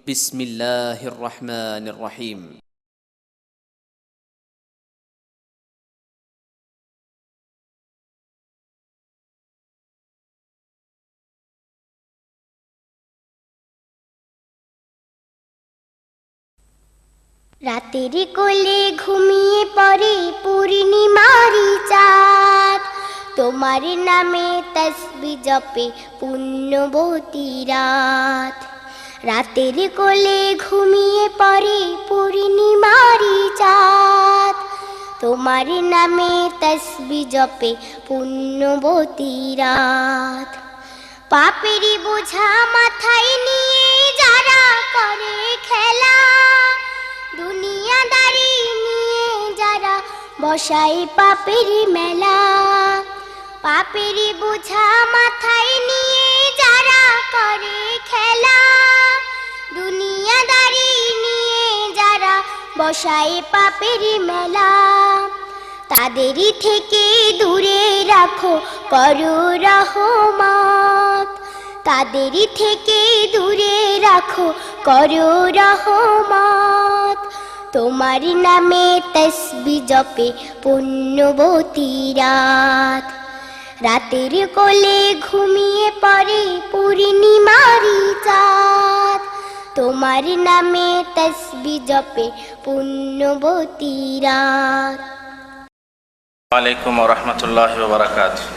বিসমিল্লাহির রহমানির রহিম। রাতের কোলে ঘুমিয়ে পড়ে পূর্ণিমারি চাঁদ, তোমার নামে তসবিহ জপে পুণ্যবতী রাত। রাতের কোলে ঘুমিয়ে পড়ে পূর্ণিমারি চাঁদ, তোমার নামে তসবিহ জপে পুণ্যবতী রাত। পাপেরই বোঝা মাথায় নিয়ে যারা করে খেলা, দুনিয়াদারি নিয়ে যারা বসায় পাপের মেলা। পাপেরই বোঝা মাথায় নিয়ে যারা করে খেলা, দুনিয়াদারি নিয়ে যারা বসায় পাপের মেলা। তাদেরই থেকে দূরে রাখো করো রহমত, তাদেরই থেকে দূরে রাখো করো রহমত। তোমার নামে তসবিহ জপে পুণ্যবতী রাত। রাতের কোলে ঘুমিয়ে পড়ে পূর্ণিমারি চাঁদ, তোমার নামে তসবিহ জপে পুণ্যবতী রাত। ওয়ালাইকুম ওয়া বারাকাতুহু।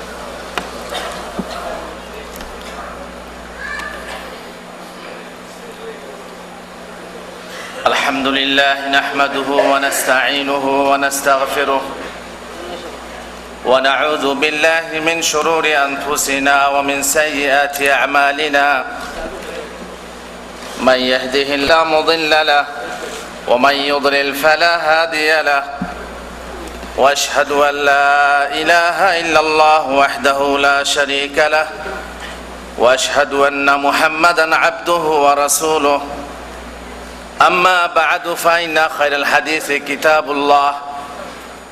আলহামদুলিল্লাহ নাহমাদুহু ওয়া নাস্তাঈনুহু ওয়া নাস্তাগফিরুহ ওয়া নাউযু বিল্লাহি মিন শুরুরি আনফুসিনা ওয়া মিন সাইয়্যাতি আ'মালিনা। মান ইয়াহদিহিল্লাহু মুদিল্লা লাহু ওয়া মান ইউদ্লিল ফালা হাদিয়া লাহু। واشهد ان لا اله الا الله وحده لا شريك له واشهد ان محمدا عبده ورسوله. اما بعد فان خير الحديث كتاب الله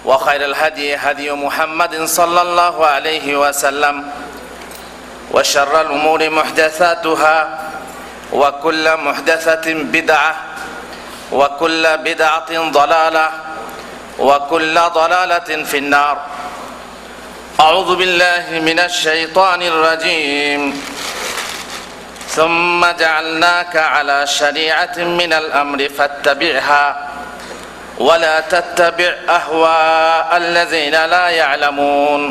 وخير الهدي هدي محمد صلى الله عليه وسلم وشر الامور محدثاتها وكل محدثة بدعة وكل بدعة ضلالة وكل ضلالة في النار. أعوذ بالله من الشيطان الرجيم. ثم جعلناك على شريعة من الأمر فاتبعها ولا تتبع أهواء الذين لا يعلمون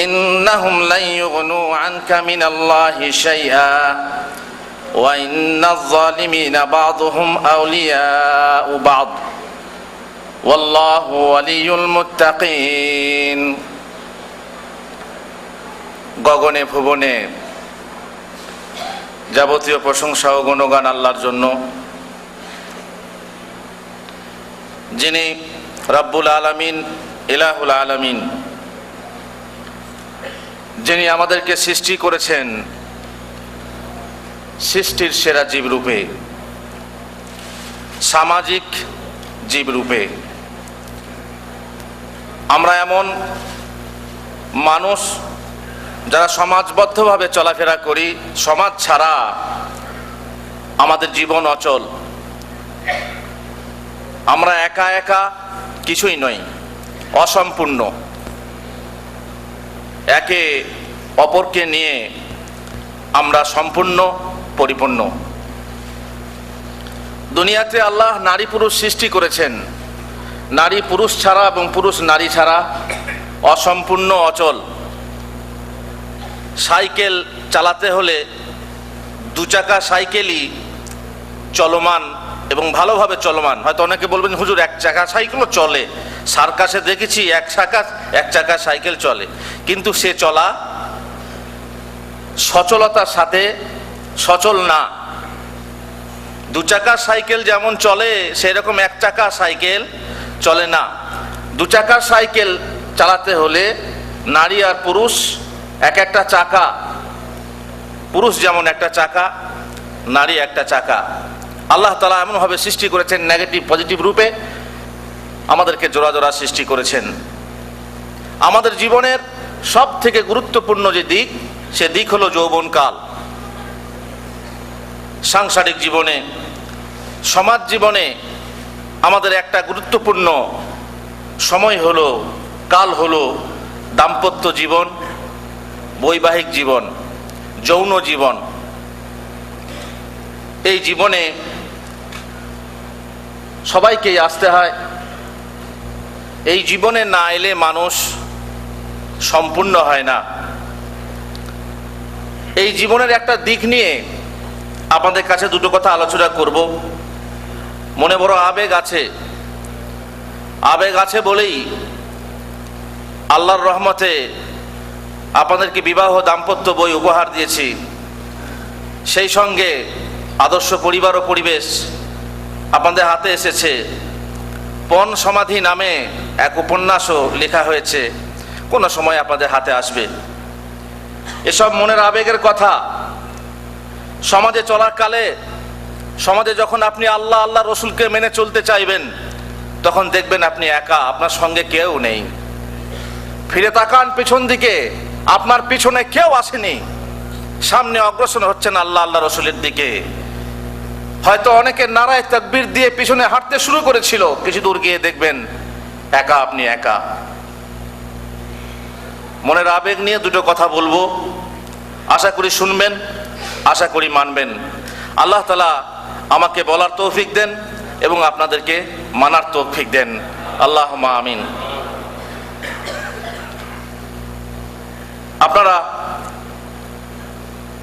إنهم لن يغنوا عنك من الله شيئا وإن الظالمين بعضهم أولياء بعض والله ولي المتقين. গগনে ভুবনে যাবতীয় প্রশংসা ও গুণগান আল্লাহর জন্য, যিনি রব্বুল আলামিন, ইলাহুল আলামিন, যিনি আমাদেরকে সৃষ্টি করেছেন সৃষ্টির সেরা জীব রূপে, সামাজিক জীব রূপে। আমরা এমন মানুষ যারা সমাজবদ্ধভাবে চলাফেরা করি, সমাজ ছাড়া আমাদের জীবন অচল। আমরা একা একা কিছুই নই, অসম্পূর্ণ। একে অপরকে নিয়ে আমরা সম্পূর্ণ, পরিপূর্ণ। দুনিয়াতে আল্লাহ নারী পুরুষ সৃষ্টি করেছেন। নারী পুরুষ ছাড়া এবং পুরুষ নারী ছাড়া অসম্পূর্ণ, অচল। সাইকেল চালাতে হলে দু চাকা সাইকেলই চলমান এবং ভালোভাবে চলমান। হয়তো অনেকে বলবেন হুজুর এক চাকা সাইকেলও চলে, সার্কাসে দেখেছি এক চাকা সাইকেল চলে, কিন্তু সে চলা সচলতার সাথে সচল না। দু চাকা সাইকেল যেমন চলে সেরকম এক চাকা সাইকেল চলে না। দু চাকা সাইকেল চালাতে হলে নারী আর পুরুষ এক একটা চাকা, পুরুষ যেমন একটা চাকা, নারী একটা চাকা। আল্লাহ তাআলা এমনভাবে সৃষ্টি করেছেন, নেগেটিভ পজিটিভ রূপে আমাদেরকে জোড়া জোড়া সৃষ্টি করেছেন। আমাদের জীবনের সব থেকে গুরুত্বপূর্ণ যে দিক, সে দিক হলো যৌবনকাল। সাংসারিক জীবনে, সমাজ জীবনে আমাদের একটা গুরুত্বপূর্ণ সময় হলো, কাল হলো দাম্পত্য জীবন, বৈবাহিক জীবন, যৌন জীবন। এই জীবনে সবাইকেই আসতে হয়। এই জীবনে না এলে মানুষ সম্পূর্ণ হয় না। এই জীবনের একটা দিক নিয়ে আপনাদের কাছে দুটো কথা আলোচনা করব। মনে বড় আবেগ আছে, আবেগ আছে বলেই আল্লাহর রহমতে আপনাদেরকে বিবাহ দাম্পত্য বই উপহার দিয়েছি। সেই সঙ্গে আদর্শ পরিবার ও পরিবেশ আপনাদের হাতে এসেছে। পণ সমাধি নামে এক উপন্যাসও লেখা হয়েছে, কোনো সময় আপনাদের হাতে আসবে। এসব মনের আবেগের কথা সমাজে চলার কালে, সমাজে যখন আপনি আল্লাহ আল্লাহ রসুলকে মেনে চলতে চাইবেন, তখন দেখবেন আপনি একা, আপনার সঙ্গে কেউ নেই। ফিরে তাকান পেছন দিকে, আপনার পিছনে কেউ আসেনি, সামনে অগ্রসর হচ্ছেন আল্লাহ আল্লাহ রসুলের দিকে। হয়তো অনেকে নারায়ে তাকবীর দিয়ে পিছনে হাঁটতে শুরু করেছিল, কিছু দূর গিয়ে দেখবেন একা, আপনি একা। মনের আবেগ নিয়ে দুটো কথা বলবো, আশা করি শুনবেন, আশা করি মানবেন। আল্লাহ তাআলা আমাকে বলার তৌফিক দেন এবং আপনাদেরকে মানার তৌফিক দেন, আল্লাহুম্মা আমিন। আপনারা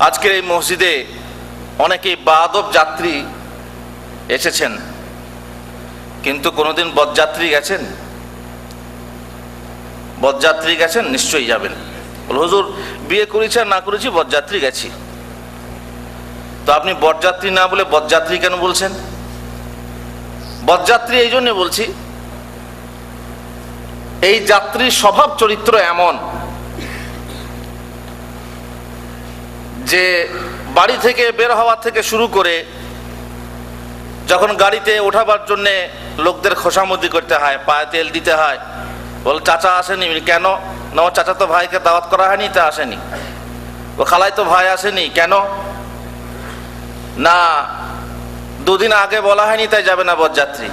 আজকের এই মসজিদে অনেকেই বাদব যাত্রী এসেছেন, কিন্তু কোনোদিন বরযাত্রী গেছেন? বরযাত্রী গেছেন? নিশ্চয়ই যাবেন। বল হুজুর বিয়ে করেছি আর না করেছি, বরযাত্রী গেছি। তো আপনি বরযাত্রী না বলে বরযাত্রী কেন বলছেন? বরযাত্রী এই জন্য বলছি, এই যাত্রীর স্বভাব চরিত্র এমন যে বাড়ি থেকে বের হওয়া থেকে শুরু করে যখন গাড়িতে ওঠাবার জন্যে লোকদের খোসামদি করতে হয়, পায়ে তেল দিতে হয়, বল চাচা আসেনি কেন? না, ও চাচা তো ভাইকে দাওয়াত করা হয়নি, তা আসেনি। ও খালাই তো ভাই আসেনি কেন? না, দুদিন আগে বলা হয়নি তাই যাবে না বরযাত্রী।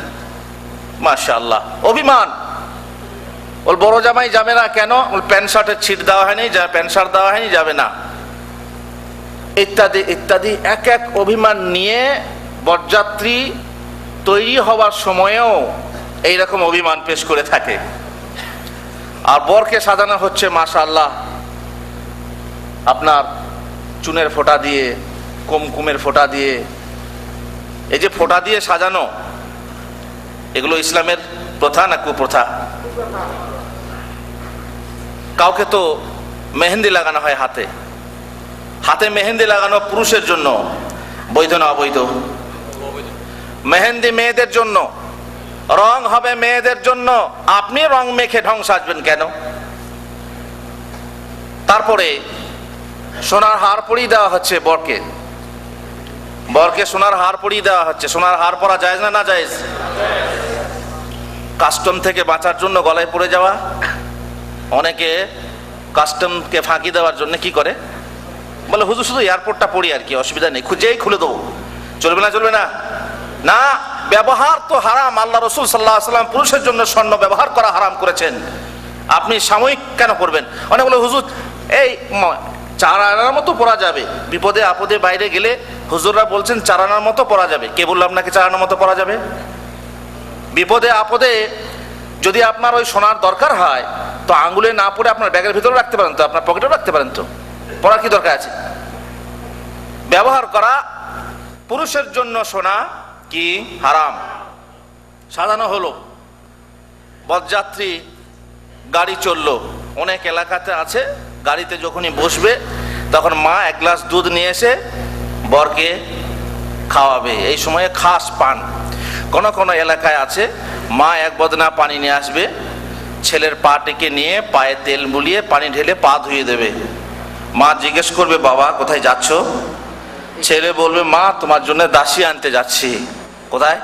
মাশাআল্লাহ, অভিমান। ওর বড় জামাই যাবে না কেন? ওর প্যান্ট শার্টের ছিট দেওয়া হয়নি, প্যান্ট শার্ট দেওয়া হয়নি, যাবে না, ইত্যাদি ইত্যাদি। এক এক অভিমান নিয়ে বরযাত্রী তৈরি হওয়ার সময়েও এইরকম অভিমান পেশ করে থাকে। আর বরকে সাজানো হচ্ছে মাশাআল্লাহ আপনার চুনের ফোঁটা দিয়ে, কুমকুমের ফোঁটা দিয়ে। এই যে ফোঁটা দিয়ে সাজানো, এগুলো ইসলামের প্রথা না কুপ্রথা? কাউকে তো মেহেন্দি লাগানো হয় হাতে, হাতে মেহেন্দি লাগানো পুরুষের জন্য বৈধ না অবৈধ? মেহেন্দি মেয়েদের জন্য, রং হবে মেয়েদের জন্য। আপনি রং মেখে ঢং সাজবেন কেন? তারপরে সোনার হার পরিয়ে দেওয়া হচ্ছে বরকে, বরকে সোনার হার পরিয়ে দেওয়া হচ্ছে। সোনার হার পরা জায়েজ না না জায়েজ? কাস্টম থেকে বাঁচার জন্য গলায় পড়ে যাওয়া, অনেকে কাস্টমকে ফাঁকি দেওয়ার জন্য কি করে, বলে হুজুর শুধু এয়ারপোর্টটা পড়ি আর কি, অসুবিধা নেই, খুঁজেই খুলে দেবো। চলবে না? চলবে না? না, ব্যবহার তো হারাম। আল্লাহ রসুল সাল্লাল্লাহু আলাইহি ওয়াসাল্লাম পুরুষের জন্য স্বর্ণ ব্যবহার করা হারাম করেছেন। আপনি সাময়িক কেন করবেন? অনেক বলে হুজুর এই 4 আনার মতো পরা যাবে, বিপদে আপদে বাইরে গেলে হুজুররা বলছেন 4 আনার মতো পরা যাবে। কে বললো আপনাকে 4 আনার মতো পরা যাবে? বিপদে আপদে যদি আপনার ওই সোনার দরকার হয়, তো আঙ্গুলে না পড়ে আপনার ব্যাগের ভিতরে রাখতে পারেন, তো আপনার পকেটেও রাখতে পারেন, তো পড়ার কি দরকার আছে? ব্যবহার করা পুরুষের জন্য সোনা কি হারাম। সাজানো হলো, বরযাত্রী গাড়ি চললো। অনেক এলাকাতে আছে গাড়িতে যখনই বসবে তখন মা 1 গ্লাস দুধ নিয়ে এসে বরকে খাওয়াবে। এই সময়ে খাস পান। কোন কোন এলাকায় আছে মা 1 বদনা পানি নিয়ে আসবে, ছেলের পা টেকে নিয়ে পায়ে তেল বুলিয়ে পানি ঢেলে পা ধুয়ে দেবে। মা জিজ্ঞেস করবে বাবা কোথায় যাচ্ছ? ছেলে বলবে মা তোমার জন্য দাসী আনতে যাচ্ছি। কোথায়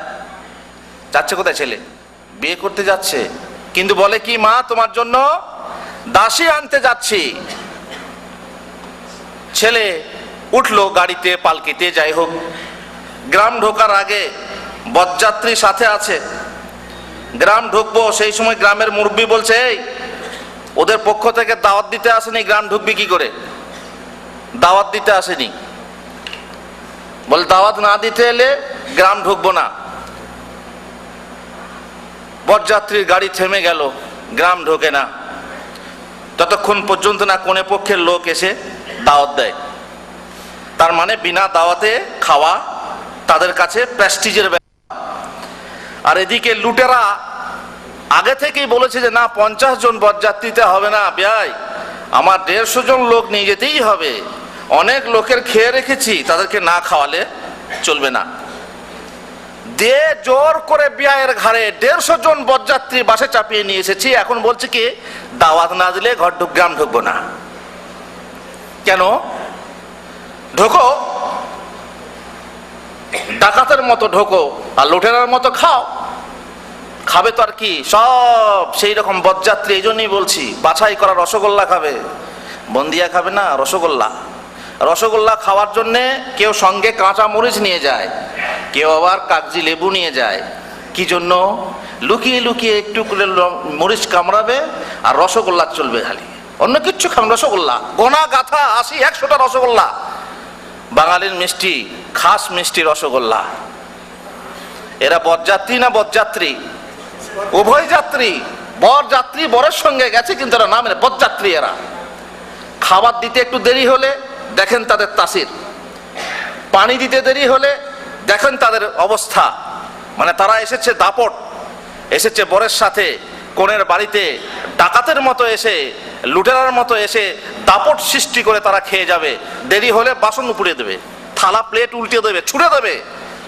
যাচ্ছে? কোথায়? ছেলে বিয়ে করতে যাচ্ছে, কিন্তু বলে কি মা তোমার জন্য দাসী আনতে যাচ্ছি। ছেলে উঠলো গাড়িতে, পালকিতে, যাই হোক, গ্রাম ঢোকার আগে বরযাত্রী সাথে আছে, গ্রাম ঢুকবো, সেই সময় গ্রামের মুরব্বী বলছে, এই ওদের পক্ষ থেকে দাওয়াত দিতে আসেনি, গ্রাম ঢুকবি কি করে? দাওয়াত দিতে আসেনি। বলে দাওয়াত না দিতে এলে গ্রাম ঢুকবো না। বরযাত্রীর গাড়ি থেমে গেল, গ্রাম ঢোকে না ততক্ষণ পর্যন্ত না কোনে পক্ষের লোক এসে দাওয়াত দেয়। তার মানে বিনা দাওয়াতে খাওয়া তাদের কাছে প্রেস্টিজের ব্যাপার। আর এদিকে লুটেরা আগে থেকেই বলেছে যে না, 50 জন বরযাত্রীতে হবে না ভাই, আমার 150 জন লোক নিয়ে যেতেই হবে, অনেক লোকের খেয়ে রেখেছি, তাদেরকে না খাওয়ালে চলবে না। দিয়ে জোর করে বিয়ের ঘাড়ে 150 জন বরযাত্রী বাসে চাপিয়ে নিয়ে এসেছি। এখন বলছে কি, দাওয়াত না দিলে গ্রাম ঢুকবো না। কেন? ঢোকো, ডাকাতের মতো ঢোকো আর লুটেরার মতো খাও। খাবে তো আর কি, সব সেই রকম বরযাত্রী। এই জন্যই বলছি, বাছাই করা রসগোল্লা খাবে, বন্দিয়া খাবে না, রসগোল্লা। রসগোল্লা খাওয়ার জন্যে কেউ সঙ্গে কাঁচা মরিচ নিয়ে যায়, কেউ আবার কাগজি লেবু নিয়ে যায়। কি জন্য? লুকিয়ে লুকিয়ে একটু করে মরিচ কামড়াবে আর রসগোল্লা চলবে খালি, অন্য কিচ্ছু খাবেন। রসগোল্লা গোনা গাথা 80-100টা রসগোল্লা, বাঙালির মিষ্টি, খাস মিষ্টি রসগোল্লা। এরা বরযাত্রী না বরযাত্রী? উভয় যাত্রী। বরযাত্রী বরের সঙ্গে গেছে, কিন্তু এরা নামে বরযাত্রী। এরা খাবার দিতে একটু দেরি হলে দেখেন তাদের তাসির, পানি দিতে দেরি হলে দেখেন তাদের অবস্থা। মানে তারা এসেছে দাপট, এসেছে বরের সাথে কনের বাড়িতে ডাকাতের মতো এসে, লুটেরার মতো এসে দাপট সৃষ্টি করে তারা খেয়ে যাবে। দেরি হলে বাসন উপড়িয়ে দেবে, থালা প্লেট উল্টে দেবে, ছুঁড়ে দেবে,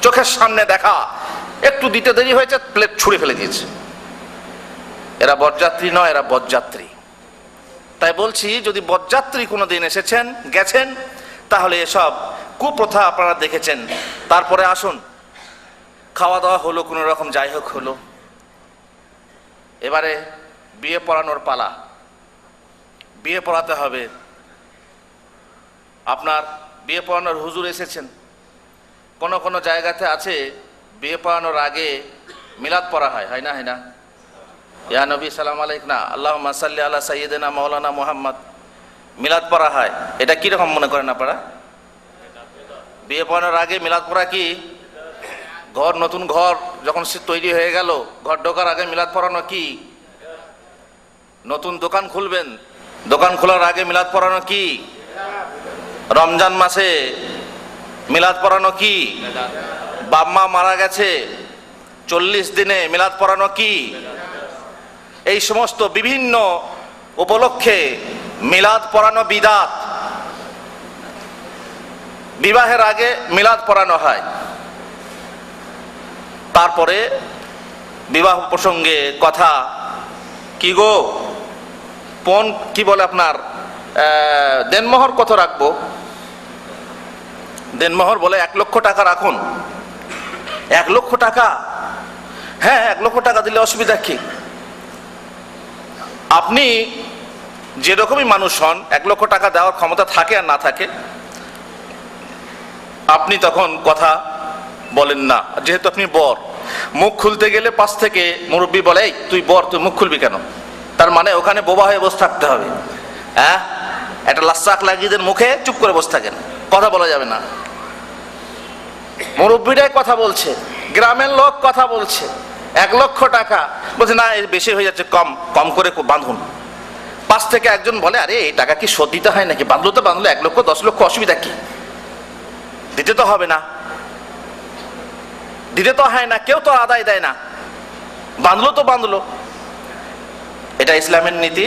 চোখের সামনে দেখা। একটু দিতে দেরি হয়েছে, প্লেট ছুঁড়ে ফেলে দিয়েছে। এরা বরযাত্রী নয়, এরা বরযাত্রী। তাই বলছি, যদি বরযাত্রী কোনো দিন এসেছেন গেছেন, তাহলে এসব কুপ্রথা আপনারা দেখেছেন। তারপরে আসুন, খাওয়া দাওয়া হলো কোনো রকম, যাই হোক হলো। এবারে বিয়ে পড়ানোর পালা। বিয়ে পড়াতে হবে। আপনার বিয়ে পড়ানোর হুজুর এসেছেন, কোনো কোনো জায়গাতে আছে বিয়ে পড়ানোর আগে মিলাদ পড়া হয়, হয় না? হয় না? ইয়া নবী সালাম আলাইক না, আল্লাহুম্মা সাল্লি আলা সাইয়্যিদিনা মাওলানা মুহাম্মদ, মিলাদ পড়া হয়। এটা কিরকম মনে করেন আপনারা? বিয়ে পড়ানোর আগে মিলাদ পড়া কি? ঘর, নতুন ঘর যখন সে তৈরি হয়ে গেল, ঘর ঢোকার আগে মিলাদ পড়ানো কি? নতুন দোকান খুলবেন, দোকান খোলার আগে মিলাদ পড়ানো কি? রমজান মাসে মিলাদ পড়ানো কি? বাপ মা মারা গেছে 40 দিনে মিলাদ পড়ানো কি? এই সমস্ত বিভিন্ন উপলক্ষে মিলাদ পড়ানো বিদাত। বিবাহের আগে মিলাদ পড়ানো হয়। তারপরে বিবাহ প্রসঙ্গে কথা, কি গো পণ কি বলে আপনার, দেনমোহর কত রাখবো? দেনমোহর বলে 1 লক্ষ টাকা রাখুন। 1 লক্ষ টাকা? হ্যাঁ, 1 লক্ষ টাকা দিলে অসুবিধা কি? আপনি যেরকমই মানুষ হন, 1 লক্ষ টাকা দেওয়ার ক্ষমতা থাকে আর না থাকে, আপনি তখন কথা বলেন না। যেহেতু আপনি বর, মুখ খুলতে গেলে পাশ থেকে মুরব্বী বলে, এই তুই বর, তুই মুখ খুলবি কেন? তার মানে ওখানে বোবা হয়ে বসে থাকতে হবে। হ্যাঁ, একটা লাস্সাক লাগিয়ে দেন মুখে, চুপ করে বসে থাকেন, কথা বলা যাবে না। মুরব্বীরাই কথা বলছে, গ্রামের লোক কথা বলছে। 1 লক্ষ টাকা বলছে, না এর বেশি হয়ে যাচ্ছে, কম কম করে বাঁধুন। পাশ থেকে একজন বলে, আরে এই টাকা কি শোধ দিতে হয় নাকি? বাঁধলো তো বাঁধলো, 1 লক্ষ 10 লক্ষ, অসুবিধা কি? দিতে তো হবে না, দিতে তো হয় না, কেউ তো আদায় দেয় না, বাঁধলো তো বাঁধলো। এটা ইসলামের নীতি?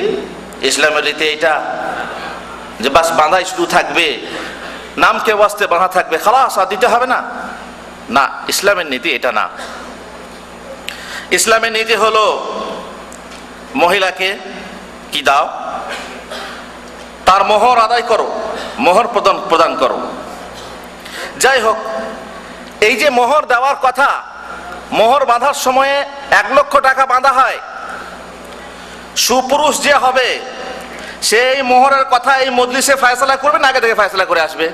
ইসলামের রীতি এটা যে বাস বাঁধাই শুধু থাকবে, নাম কে বাঁচতে বাঁধা থাকবে, খালাস, আর দিতে হবে না? না, ইসলামের নীতি এটা না। ইসলামের নীতি হলো মহিলাকে কি দাও, তার মোহর আদায় করো, মোহর প্রদান করো। যাই হোক, এই যে মোহর দেওয়ার কথা, মোহর বাঁধার সময়ে 1 লক্ষ টাকা বাঁধা হয়। সুপুরুষ যে হবে সেই মোহরের কথা এই মজলিসে ফয়সালা করবে না আগে থেকে ফয়সালা করে আসবে?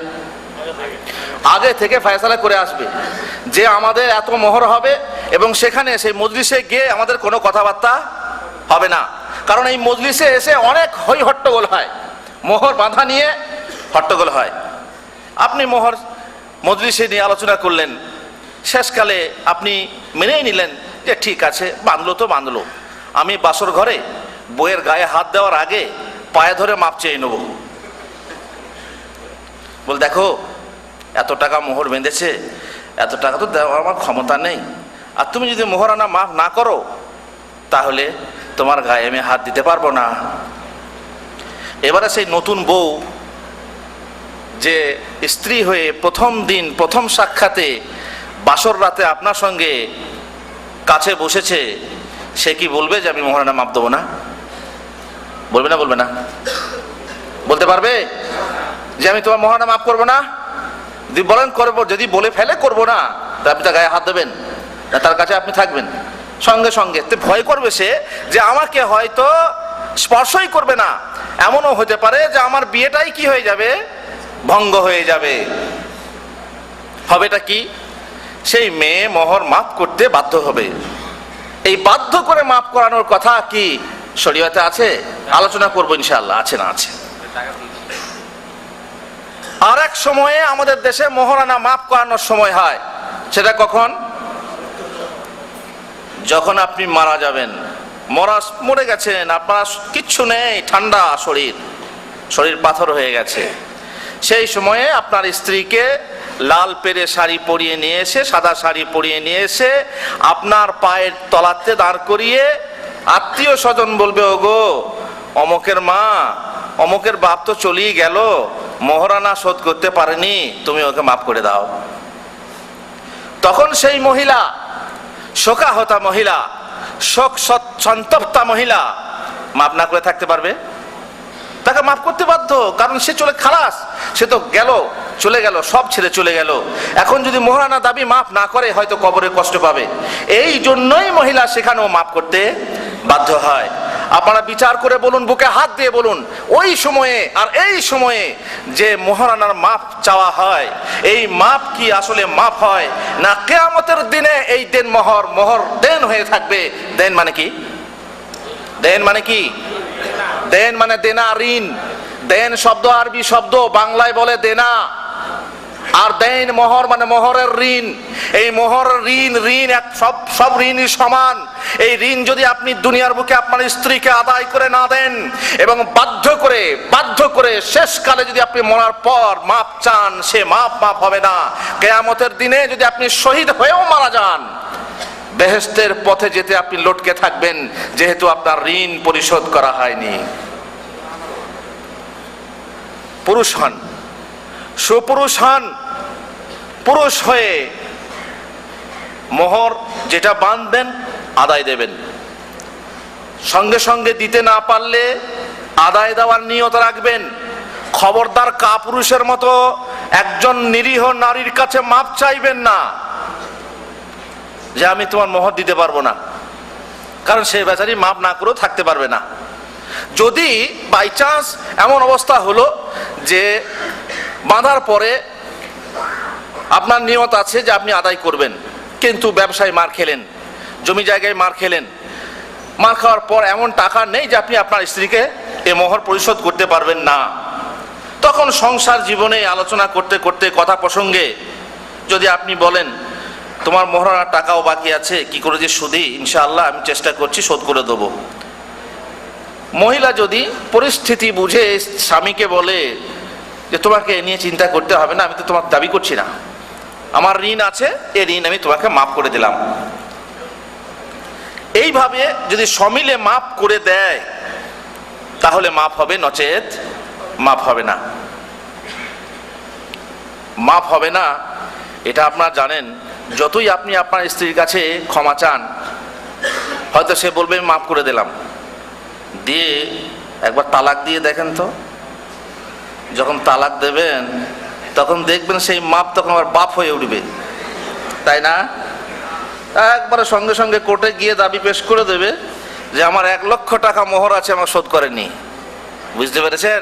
আগে থেকে ফয়সালা করে আসবে যে আমাদের এত মোহর হবে, এবং সেখানে সেই মজলিসে গিয়ে আমাদের কোনো কথাবার্তা হবে না। কারণ এই মজলিসে এসে অনেক হই হট্টগোল হয়, মোহর বাঁধা নিয়ে হট্টগোল হয়। আপনি মোহর মজলিসে নিয়ে আলোচনা করলেন, শেষকালে আপনি মেনেই নিলেন যে ঠিক আছে, বাঁধলো তো বাঁধলো, আমি বাসর ঘরে বইয়ের গায়ে হাত দেওয়ার আগে পায়ে ধরে মাপ চেয়ে নেব। বল দেখো এত টাকা মোহর বেঁধেছে, এত টাকা তো দেওয়ার আমার ক্ষমতা নেই, আর তুমি যদি মোহরানা মাফ না করো তাহলে তোমার গায়ে আমি হাত দিতে পারবো না। এবারে সেই নতুন বউ যে স্ত্রী হয়ে প্রথম দিন প্রথম সাক্ষাতে বাসর রাতে আপনার সঙ্গে কাছে বসেছে, সে কি বলবে যে আমি মোহরানা মাপ দেবো না? বলবে না? বলবে না? বলতে পারবে যে আমি তোমার মোহরানা মাফ করবো না? যদি বলেন করবো, যদি বলে ফেলে করবো না, তা আপনি তার গায়ে হাত দেবেন না, তার কাছে আপনি থাকবেন সঙ্গে সঙ্গে? তো ভয় করবে সে যে আমাকে হয়তো স্পর্শই করবে না, এমনও হতে পারে যে আমার বিয়েটাই কি হয়ে যাবে, ভঙ্গ হয়ে যাবে। হবেটা কি? সেই মেয়ে মোহর মাফ করতে বাধ্য হবে। এই বাধ্য করে মাফ করানোর কথা কি শরীয়তে আছে? আলোচনা করবো ইনশাআল্লাহ, আছে না আছে। আর এক সময়ে আমাদের দেশে মোহরানা মাফ করানোর সময় হয়, সেটা কখন? যখন আপনি মারা যাবেন, মরে গেছেন, আপনার কিচ্ছু নেই, ঠান্ডা শরীর পাথর হয়ে গেছে, সেই সময়ে আপনার স্ত্রীকে লাল পেরে শাড়ি পরিয়ে নিয়ে এসে, সাদা শাড়ি পরিয়ে নিয়ে এসে আপনার পায়ের তলাতে দাঁড় করিয়ে আত্মীয় স্বজন বলবে, ওগো অমকের মা, অমকের বাপ তো চলেই গেল, মোহরানা শোধ করতে পারেনি, তুমি ওকে মাফ করে দাও। তখন সেই মহিলা, শোকাহতা মহিলা, শোক সন্তপ্তা মহিলা মাফ না করে থাকতে পারবে? তাকে মাফ করতে বাধ্য, কারণ সে খালাস, সে তো গেল, চলে গেল, সব ছেড়ে চলে গেল। এখন যদি মোহরানা দাবি মাফ না করে হয়তো কবরে কষ্ট পাবে, এই জন্যই মহিলা সেখানেও মাফ করতে বাধ্য হয়। আপনারা বিচার করে বলুন, বুকে হাত দিয়ে বলুন, ওই সময়ে আর এই সময়ে যে মোহরানার মাফ চাওয়া হয়, এই মাফ কি আসলে মাফ হয় না কিয়ামতের দিনে এই দেন মোহর দেন হয়ে থাকবে? দেন মানে কি? দেন মানে কি? দেন মানে দেনা, ঋণ। দেন শব্দ আরবি শব্দ, বাংলায় বলে দেনা, আর দেন মোহর মানে মোহরের ঋণ। এই মোহরের ঋণ এক সব ঋণই সমান। এই ঋণ যদি আপনি দুনিয়ার বুকে আপনার স্ত্রীকে আদায় করে না দেন এবং বাধ্য করে শেষকালে যদি আপনি মরার পর মাপ চান, সে মাপ হবে না। কিয়ামতের দিনে যদি আপনি শহীদ হয়েও মারা যান, বেহেশতের পথে যেতে আপনি লটকে থাকবেন, যেহেতু আপনার ঋণ পরিশোধ করা হয়নি। পুরুষ হন, সুপুরুষ হন, পুরুষ হয়ে মোহর যেটা বাঁধবেন আদায় দেবেন। সঙ্গে সঙ্গে দিতে না পারলে আদায় দেওয়ার নিয়ত রাখবেন। খবরদার কাপুরুষের মতো একজন নিরীহ নারীর কাছে মাপ চাইবেন না যে আমি তোমার মোহর দিতে পারবো না, কারণ সে বেচারি মাপ না করেও থাকতে পারবে না। যদি বাই চান্স এমন অবস্থা হলো যে বাঁধার পরে আপনার নিয়ত আছে যে আপনি আদায় করবেন, কিন্তু ব্যবসায় মার খেলেন, জমি জায়গায় মার খেলেন, মার খাওয়ার পর এমন টাকা নেই যে আপনি আপনার স্ত্রীকে এ মোহর পরিশোধ করতে পারবেন না, তখন সংসার জীবনে আলোচনা করতে করতে কথা প্রসঙ্গে যদি আপনি বলেন তোমার মোহরানার টাকাও বাকি আছে, কি করে যে সুদি, ইনশাআল্লাহ আমি চেষ্টা করছি শোধ করে দেবো। মহিলা যদি পরিস্থিতি বুঝে স্বামীকে বলে যে তোমাকে এ নিয়ে চিন্তা করতে হবে না, আমি তো তোমার দাবি করছি না, আমার ঋণ আছে, এই ঋণ আমি তোমাকে মাফ করে দিলাম, এইভাবে যদি সমিলে মাফ করে দেয় তাহলে মাফ হবে, নচেত মাফ হবে না। মাফ হবে না এটা আপনারা জানেন। যতই আপনি আপনার স্ত্রীর কাছে ক্ষমা চান, হয়তো সে বলবে মাফ করে দিলাম, দিয়ে একবার তালাক দিয়ে দেখেন তো, যখন তালাক দেবেন তখন দেখবেন সেই মাপ তখন আবার বাপ হয়ে উঠবে, তাই না? একবারে সঙ্গে সঙ্গে কোর্টে গিয়ে দাবি পেশ করে দেবে যে আমার 1 লক্ষ টাকা মোহর আছে, আমার শোধ করেনি। বুঝতে পেরেছেন?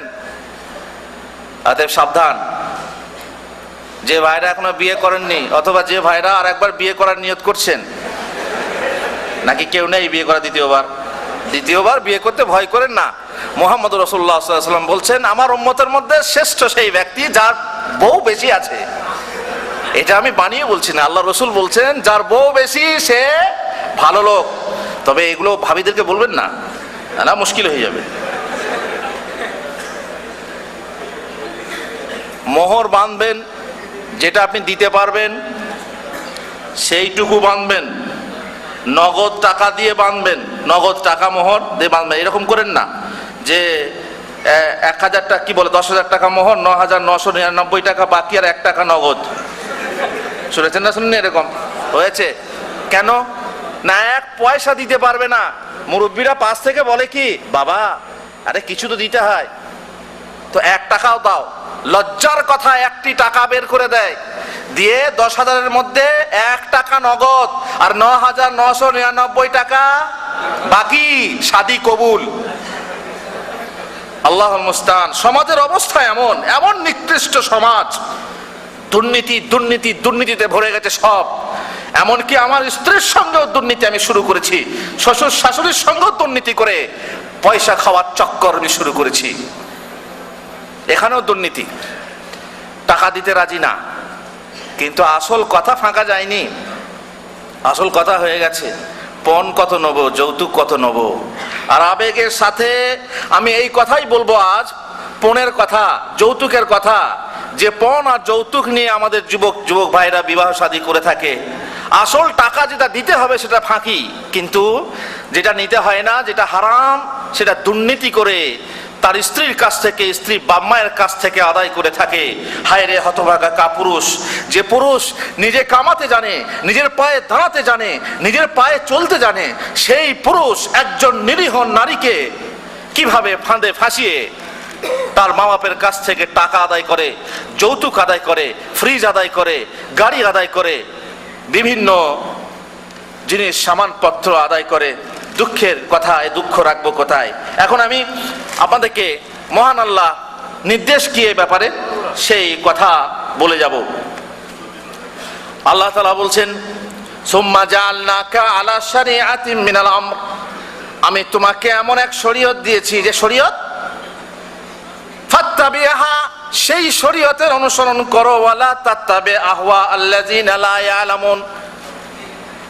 অতএব সাবধান। যে ভাইরা এখনো বিয়ে করেননি, অথবা যে ভাইরা আর একবার বিয়ে করার নিয়ত করছেন, নাকি কেউ নেই বিয়ে করা দ্বিতীয়বার বিয়ে করতে ভয় করেন না। মুহাম্মদ রাসূলুল্লাহ সাল্লাল্লাহু আলাইহি ওয়াসাল্লাম বলছেন, আমার উম্মতের মধ্যে শ্রেষ্ঠ সেই ব্যক্তি যার বউ বেশি আছে। এটা আমি বানিয়ে বলছি না, আল্লাহ রসুল বলছেন যার বউ বেশি সে ভালো লোক। তবে এগুলো ভাবিদেরকে বলবেন না, না মুশকিল হয়ে যাবে। মোহর বাঁধবেন, যেটা আপনি দিতে পারবেন সেইটুকু বাঁধবেন, নগদ টাকা দিয়ে বাঁধবেন, নগদ টাকা মোহর দিয়ে বাঁধবেন। এরকম করেন না যে 1000 টাকা, কি বলে 10,000 টাকা মোহর, 9,999 টাকা বাকি আর 1 টাকা নগদ। শুনেছেন না শুনেন? এরকম হয়েছে কেন? না, 1 পয়সা দিতে পারবে না। মুরব্বীরা পাশ থেকে বলে কি, বাবা আরে কিছু তো দিতে হয়, তো 1 টাকাও দাও। লজ্জার কথা 1টি টাকা বের করে দেয়, দিয়ে 10,000-এর মধ্যে 1 টাকা নগদ আর 9,999 টাকা বাকি, শাদী কবুল। আল্লাহুল মুস্তান। সমাজের অবস্থা এমন, এমন নিকৃষ্ট সমাজ, দুর্নীতিতে ভরে গেছে সব। এমনকি আমার স্ত্রীর সঙ্গেও দুর্নীতি আমি শুরু করেছি, শ্বশুর শাশুড়ির সঙ্গেও দুর্নীতি করে পয়সা খাওয়ার চক্কর আমি শুরু করেছি। এখানেও দুর্নীতি, টাকা দিতে রাজি না, কিন্তু আসল কথা ফাঁকা যায়নি, আসল কথা হয়ে গেছে পণ কত নেব, যৌতুক কত নেব। আর আবেগের সাথে আমি এই কথাই বলবো আজ, পণের কথা, যৌতুকের কথা, যে পণ আর যৌতুক নিয়ে আমাদের যুবক ভাইরা বিবাহ শাদী করে থাকে। আসল টাকা যেটা দিতে হবে সেটা ফাঁকি, কিন্তু যেটা নিতে হয় না, যেটা হারাম, সেটা দুর্নীতি করে তার স্ত্রীর কাছ থেকে, স্ত্রী বাপ মায়ের কাছ থেকে আদায় করে থাকে। হায় রে হতভাগা কাপুরুষ, যে পুরুষ নিজে কামাতে জানে, নিজের পায়ে দাঁড়াতে জানে, নিজের পায়ে চলতে জানে, সেই পুরুষ একজন নিরীহ নারীকে কিভাবে ফাঁদে ফাঁসিয়ে তার মা বাপের কাছ থেকে টাকা আদায় করে, যৌতুক আদায় করে, ফ্রিজ আদায় করে, গাড়ি আদায় করে, বিভিন্ন জিনিস সামানপত্র আদায় করে। দুঃখের কথা, এ দুঃখ রাখবো কোথায়? এখন আমি আপনাদেরকে মহান আল্লাহ নির্দেশ কি এ ব্যাপারে সেই কথা বলে যাব। আল্লাহ তাআলা বলছেন, সুম্মা জাআলনাকা আলা শারিআতিন মিনাল আমর, আমি তোমাকে এমন এক শরীয়ত দিয়েছি, যে শরীয়ত ফাত্তাবিহা, সেই শরীয়তের অনুসরণ করো, ওয়ালা তাত্তাবি আহওয়া আল্লাযিনা লা ইয়ালামুন,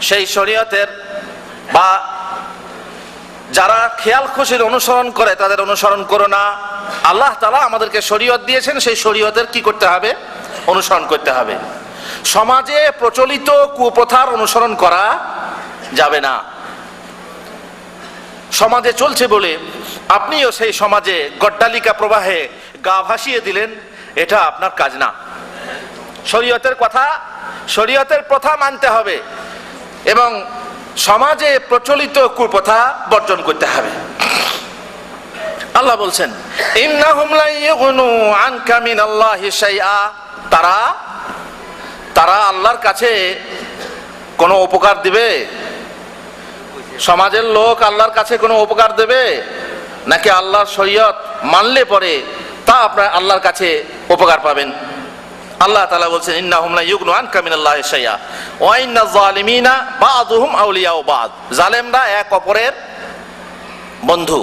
সেই শরীয়তের বা যারা খেয়াল খুশির অনুসরণ করে তাদের অনুসরণ করো না। আল্লাহ তাআলা আমাদেরকে শরীয়ত দিয়েছেন, সেই শরীয়তের কি করতে হবে? অনুসরণ করতে হবে। সমাজে প্রচলিত কুপ্রথার অনুসরণ করা যাবে না। সমাজে চলছে বলে আপনিও সেই সমাজে গড্ডালিকা প্রবাহে গা ভাসিয়ে দিলেন, এটা আপনার কাজ না। শরীয়তের কথা, শরীয়তের প্রথা মানতে হবে এবং সমাজে প্রচলিত কুপ্রথা বর্জন করতে হবে। আল্লাহ বলছেন, ইন্নাহুম লা ইউগনু আনকা মিনাল্লাহি শাইআ, তারা আল্লাহর কাছে কোনো উপকার দিবে? সমাজের লোক আল্লাহর কাছে কোনো উপকার দেবে? নাকি আল্লাহর শরীয়ত মানলে পরে তা আপনার আল্লাহর কাছে উপকার পাবেন? আল্লাহ তাআলা বলছেন, ইন্নাহুম লা ইউগনু আনকা মিনাল্লাহি শাইআ ওয়া ইন্নাজ জালিমিনা বা'দুহুম আউলিয়াউ বা'দ, জালেমরা এক অপরের বন্ধু,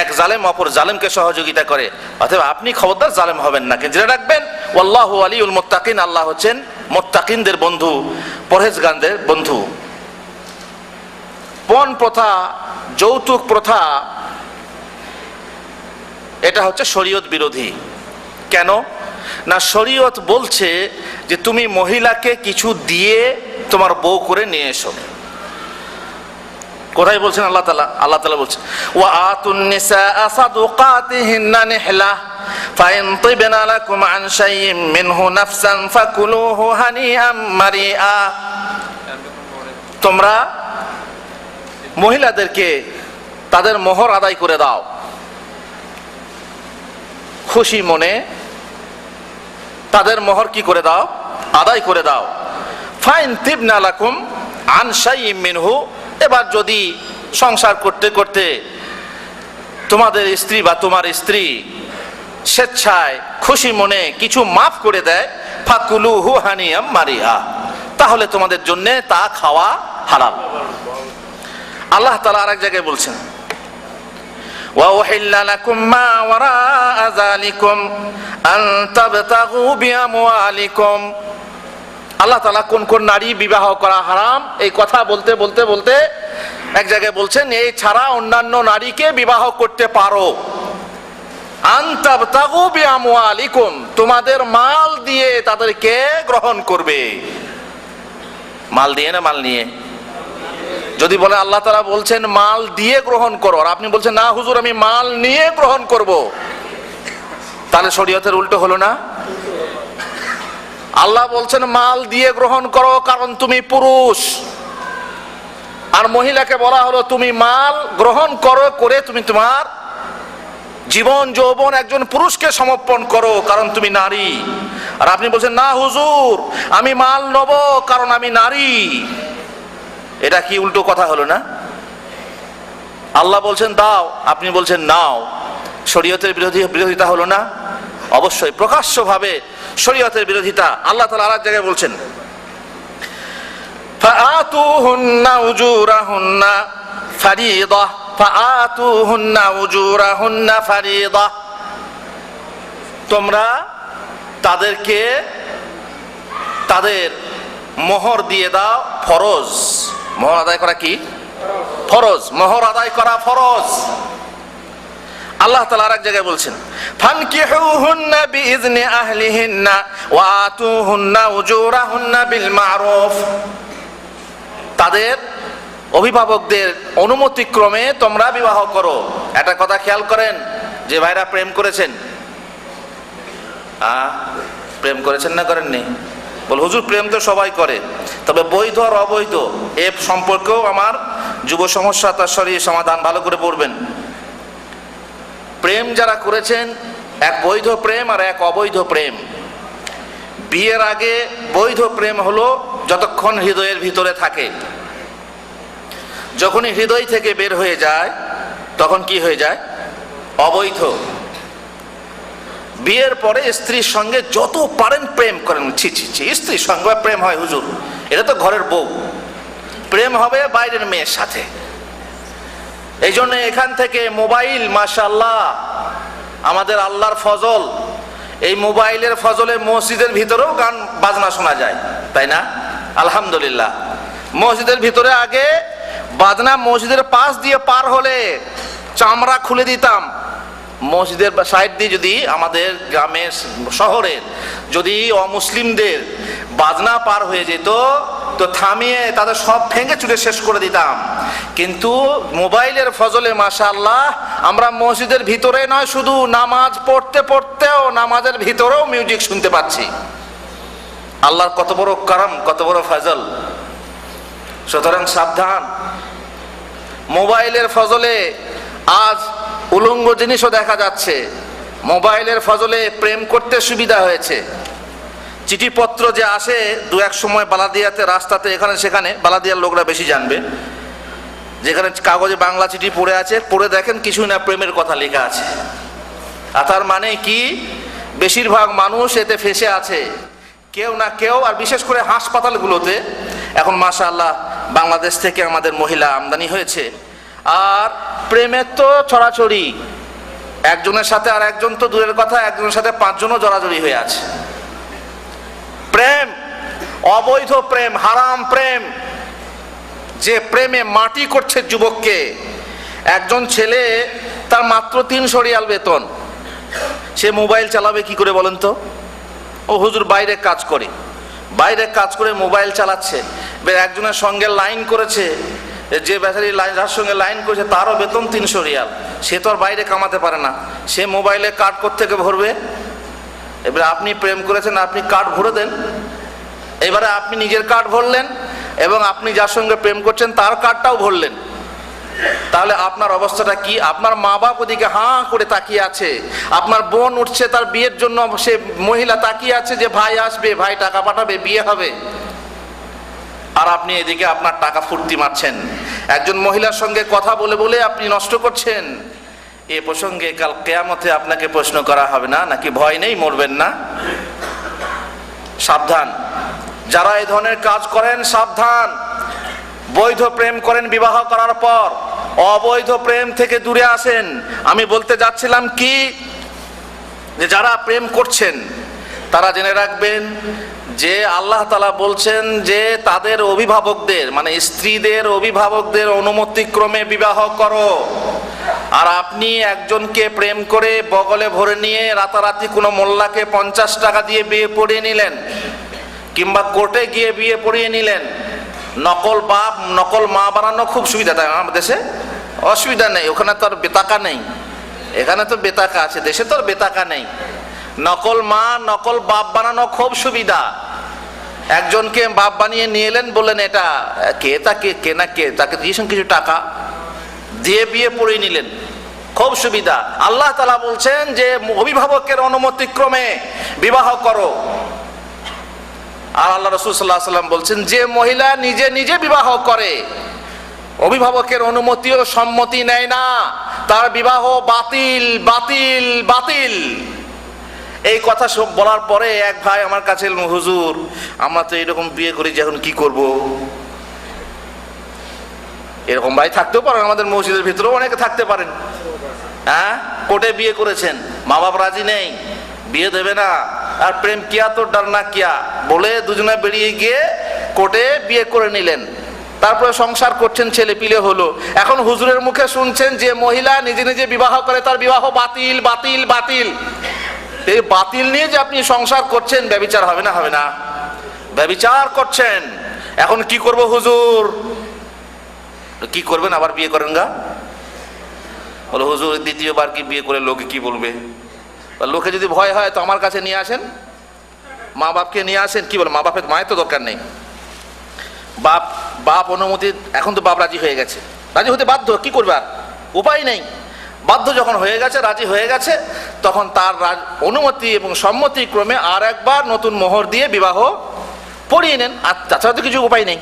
এক জালেম অপর জালেমকে সহযোগিতা করে। অতএব আপনি খবরদার জালেম হবেন না। কিন্তু জেনে রাখবেন, ওয়াল্লাহু ওয়ালিউল মুত্তাকিন, আল্লাহ হচ্ছেন মুত্তাকিনদের বন্ধু, পরহেজগারদের বন্ধু। পণ প্রথা, যৌতুক প্রথা, এটা হচ্ছে শরীয়ত বিরোধী। কেন না? শরীয়ত বলছে যে তুমি মহিলাকে কিছু দিয়ে তোমার বউ করে নিয়ে এসো। কোথায় বলছেন আল্লাহ তাআলা? আল্লাহ তাআলা বলছেন, ওয়া আতুন নিসা সাদুকাতিহিন্না নিহলা ফাইন তিবনা লাকুম আন শাইইন মিনহু নাফসান ফাকুলুহু হানিআম মারিআ, তোমরা মহিলাদেরকে তাদের মোহর আদায় করে দাও, খুশি মনে তাদের মোহর কি করে দাও? আদায় করে দাও। ফাইন তিবনা লাকুম আন শাইইন মিনহু, এবার যদি সংসার করতে করতে তোমাদের স্ত্রী বা তোমার স্ত্রী স্বেচ্ছায় খুশি মনে কিছু মাফ করে দেয়, ফাকুলুহু হানিয়াম মারিয়া, তাহলে তোমাদের জন্য তা খাওয়া হালাল। আল্লাহ তাআলা আরেক জায়গায় বলছেন ওয়া উহিল্লা লাকুম মা ওয়ারাআ যালিকুম আন তাবতাগু বিআমওয়ালিকুম। আল্লাহ তাআলা কোন কোন নারী বিবাহ করা হারাম এই কথা বলতে বলতে বলতে এক জায়গায় বলছেন এই ছাড়া অন্যান্য নারীকে বিবাহ করতে পারো। আন তাবতাগু বিআমওয়ালিকুম, তোমাদের মাল দিয়ে তাদেরকে গ্রহণ করবে। মাল দিয়ে না মাল নিয়ে? যদি বলে আল্লাহ তাআলা বলছেন মাল দিয়ে গ্রহণ করো, আর আপনি বলছেন না হুজুর আমি মাল নিয়ে গ্রহণ করব, তাহলে শরীয়তের উল্টো হলো না? আল্লাহ বলছেন মাল দিয়ে গ্রহণ করো কারণ তুমি পুরুষ, আর মহিলাকে বলা হলো তুমি মাল গ্রহণ করো করে তুমি তোমার জীবন যৌবন একজন পুরুষকে সমর্পণ করো কারণ তুমি নারী। আর আপনি বলছেন না হুজুর আমি মাল নেব কারণ আমি নারী। এটা কি উল্টো কথা হলো না? আল্লাহ বলছেন দাও, আপনি বলছেন নাও, শরীয়তের বিরোধিতা হলো না? অবশ্যই প্রকাশ্যভাবে শরীয়তের বিরোধিতা। আল্লাহ তাআলা আরেক জায়গায় বলছেন ফাআতুহুন্না উজুরাহুন্না ফারিদাহ, ফাআতুহুন্না উজুরাহুন্না ফারিদাহ, তোমরা তাদেরকে তাদের মোহর দিয়ে দাও, ফরজ। মোহর আদায় করা কি ফরজ, মোহর আদায় করা ফরজ। আল্লাহ তাআলা আরেক জায়গায় বলছেন ফানকিহুহুন্না বিইজনি আহলিহিন্না ওয়া আতুহুন্না উজুরাহুন্না বিল মারুফ, তাদের অভিভাবকদের অনুমতিক্রমে তোমরা বিবাহ করো। একটা কথা খেয়াল করেন, যে ভাইরা প্রেম করেছেন, প্রেম করেছেন না করেননি? বল হুজুর প্রেম তো সবাই করে, তবে বৈধ আর অবৈধ এ সম্পর্কেও আমার যুব সমস্যা তার শরীর সমাধান ভালো করে পড়বেন। প্রেম যারা করেছেন, এক বৈধ প্রেম আর এক অবৈধ প্রেম। বিয়ের আগে বৈধ প্রেম হলো যতক্ষণ হৃদয়ের ভিতরে থাকে, যখনই হৃদয় থেকে বের হয়ে যায় তখন কি হয়ে যায়? অবৈধ। বিয়ের পরে স্ত্রীর সঙ্গে যত পারেন প্রেম করেন। ছি ছি ছি, স্ত্রীর সঙ্গে প্রেম হয় হুজুর? এটা তো ঘরের বউ, প্রেম হবে বাইরের মেয়ের সাথে। এই জন্য এখান থেকে মোবাইল, মাশাআল্লাহ আমাদের আল্লাহর ফজল, এই মোবাইলের ফজলে মসজিদের ভিতরেও গান বাজনা শোনা যায়, তাই না? আলহামদুলিল্লাহ। মসজিদের ভিতরে আগে বাজনা মসজিদের পাশ দিয়ে পার হলে চামড়া খুলে দিতাম। মসজিদের সাইড দিয়ে যদি আমাদের গ্রামের শহরের যদি অমুসলিমদের বাজনা পার হয়ে যেত তো থামিয়ে তাদের সব ভেঙে চুরে শেষ করে দিতাম। কিন্তু মোবাইলের ফজলে মাশাআল্লাহ আমরা মসজিদের ভিতরে নয়, শুধু নামাজ পড়তে পড়তেও নামাজের ভিতরেও মিউজিক শুনতে পাচ্ছি। আল্লাহর কত বড় করম, কত বড় ফজল। সুতরাং সাবধান, মোবাইলের ফজলে আজ উলঙ্গ জিনিসও দেখা যাচ্ছে। মোবাইলের ফজলে প্রেম করতে সুবিধা হয়েছে। চিঠিপত্র যে আসে দু এক সময় বালাদিয়াতে, রাস্তাতে, এখানে সেখানে, বালাদিয়ার লোকরা বেশি জানবে, যেখানে কাগজে বাংলা চিঠি পড়ে আছে, পড়ে দেখেন কিছুই না প্রেমের কথা লেখা আছে। আর তার মানে কি বেশিরভাগ মানুষ এতে ফেঁসে আছে, কেউ না কেউ। আর বিশেষ করে হাসপাতালগুলোতে এখন মাশাআল্লাহ বাংলাদেশ থেকে আমাদের মহিলা আমদানি হয়েছে। আর প্রেমের তো ছড়াছড়ি, একজনের সাথে আর একজন তো দূরের কথা, একজনের সাথে পাঁচজনও জড়াজড়ি হয়ে আছে। প্রেম, অবৈধ প্রেম, হারাম প্রেম, যে প্রেমে মাটি করছে যুবককে। একজন ছেলে তার মাত্র 300 রিয়াল বেতন, সে মোবাইল চালাবে কি করে বলেন তো? ও হুজুর বাইরে কাজ করে, বাইরে কাজ করে মোবাইল চালাচ্ছে। একজনের সঙ্গে লাইন করেছে, যে বেচারি যার সঙ্গে লাইন করেছে তারও বেতন 300 রিয়াল, সে তো আর বাইরে কামাতে পারে না, সে মোবাইলে কার্ড কোত্থেকে ভরবে? এবারে আপনি প্রেম করেছেন, আপনি কার্ড ভরে দেন। এবারে আপনি নিজের কার্ড ভরলেন এবং আপনি যার সঙ্গে প্রেম করছেন তার কার্ডটাও ভরলেন, তাহলে আপনার অবস্থাটা কি? আপনার মা বাপ ওদিকে হাঁ করে তাকিয়ে আছে, আপনার বোন উঠছে তার বিয়ের জন্য, সে মহিলা তাকিয়ে আছে যে ভাই আসবে, ভাই টাকা পাঠাবে, বিয়ে হবে, আর আপনি এদিকে আপনার টাকা ফুর্তি মারছেন। একজন মহিলার সঙ্গে কথা বলে বলে আপনি নষ্ট করছেন। এ প্রসঙ্গে কাল কিয়ামতে আপনাকে প্রশ্ন করা হবে না? নাকি ভয় নেই, মরবেন না? সাবধান। যারা এই ধরনের কাজ করেন সাবধান। বৈধ প্রেম করেন বিবাহ করার পর, অবৈধ প্রেম থেকে দূরে আসেন। আমি বলতে যাচ্ছিলাম কি, যে যারা প্রেম করছেন তারা জেনে রাখবেন যে আল্লাহ তাআলা বলছেন যে তাদের অভিভাবকদের, মানে স্ত্রীদের অভিভাবকদের অনুমতিক্রমে বিবাহ করো। আর আপনি একজনকে প্রেম করে বগলে ভরে নিয়ে রাতারাতি কোনো মোল্লাকে 50 টাকা দিয়ে বিয়ে পড়িয়ে নিলেন, কিংবা কোর্টে গিয়ে বিয়ে পড়িয়ে নিলেন। নকল বাপ নকল মা বানানো খুব সুবিধা, তাই আমাদের দেশে অসুবিধা নেই। ওখানে তো আর বেতাকা নেই, এখানে তো বেতাকা আছে, দেশে তো আর বেতাকা নেই। নকল মা নকল বাপ বানানো খুব সুবিধা। একজনকে বাপ বানিয়ে নিয়ে এলেন, বললেন এটা কে, তাকে কে না কে, তাকে দিয়েছেন কিছু টাকা দিয়ে বিয়ে পড়িয়ে নিলেন, খুব সুবিধা। আল্লাহ তাআলা বলছেন যে অভিভাবকের অনুমতিক্রমে বিবাহ করো। আর আল্লাহ রাসূল সাল্লাল্লাহু আলাইহি ওয়াসাল্লাম বলছেন যে মহিলা নিজে নিজে বিবাহ করে, অভিভাবকের অনুমতি ও সম্মতি নেয় না, তার বিবাহ বাতিল বাতিল বাতিল। এই কথা সব বলার পরে এক ভাই আমার কাছে এলেন, হুজুর আমরা তো এরকম বিয়ে করি যে এখন কি করব। এরকম ভাই থাকতেও পারেন, আমাদের মসজিদের ভিতরেও অনেকে থাকতে পারেন। হ্যাঁ, কোর্টে বিয়ে করেছেন, মা বাপ রাজি নেই, বিয়ে দেবে না, আর প্রেম কিয়া তো ডার না কিয়া বলে দুজনে বেরিয়ে গিয়ে কোর্টে বিয়ে করে নিলেন। তারপরে সংসার করছেন, ছেলে পিলে হলো। এখন হুজুরের মুখে শুনছেন যে মহিলা নিজে নিজে বিবাহ করে তার বিবাহ বাতিল বাতিল বাতিল। এই বাতিল নিয়ে যে আপনি সংসার করছেন, ব্যভিচার হবে না? হবে না, ব্যভিচার করছেন। এখন কি করব হুজুর? কি করবেন? আবার বিয়ে করেন গা? বলো হুজুর দ্বিতীয়বার কি বিয়ে করে লোকে কি বলবে? লোকে যদি ভয় হয় তো আমার কাছে নিয়ে আসেন, মা বাপকে নিয়ে আসেন। কি বলে, মা বাপের মায়ের তো দরকার নেই, বাপ অনুমতি, এখন তো বাপ রাজি হয়ে গেছে, রাজি হতে বাধ্য, কি করবে আর, উপায় নেই। বাধ্য যখন হয়ে গেছে, রাজি হয়ে গেছে, তখন তার অনুমতি এবং সম্মতি ক্রমে আর একবার নতুন মোহর দিয়ে বিবাহ পড়িয়ে নেন। আর তাছাড়া তো কিছু উপায় নেই।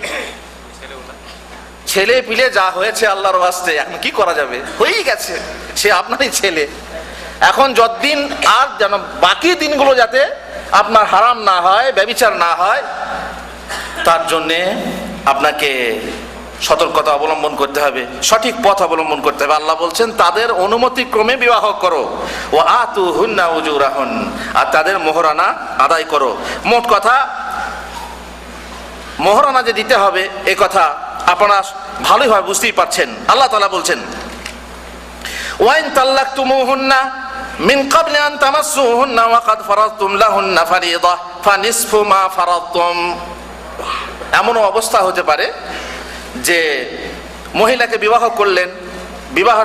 ছেলে পিলে যা হয়েছে আল্লাহর ওয়াস্তে, এখন কি করা যাবে, হয়েই গেছে, সে আপনারই ছেলে। এখন যতদিন আর যেন বাকি দিনগুলো যাতে আপনার হারাম না হয়, ব্যভিচার না হয়, তার জন্যে আপনাকে সতর্কতা অবলম্বন করতে হবে, সঠিক পথ অবলম্বন করতে হবে। আল্লাহ বলছেন তাদের অনুমতি ক্রমে বিবাহ করো, ও আতুহুন্না উজুরাহুন, আর তাদের মোহরানা আদায় করো। মোট কথা মোহরানা যে দিতে হবে এ কথা আপনারা ভালোইভাবে বুঝতেই পারছেন। আল্লাহ তাআলা বলছেন ওয়াইন তাল্লাকতুমুহুন্না মিন ক্বাবলি আন তামাসসুহুন্না ওয়া ক্বাদ ফারাদতুম লাহুন্না ফারিদা ফানিসফু মা ফারাদতুম। এমনও অবস্থা হতে পারে যে মহিলাকে বিবাহ করলেন, বিবাহ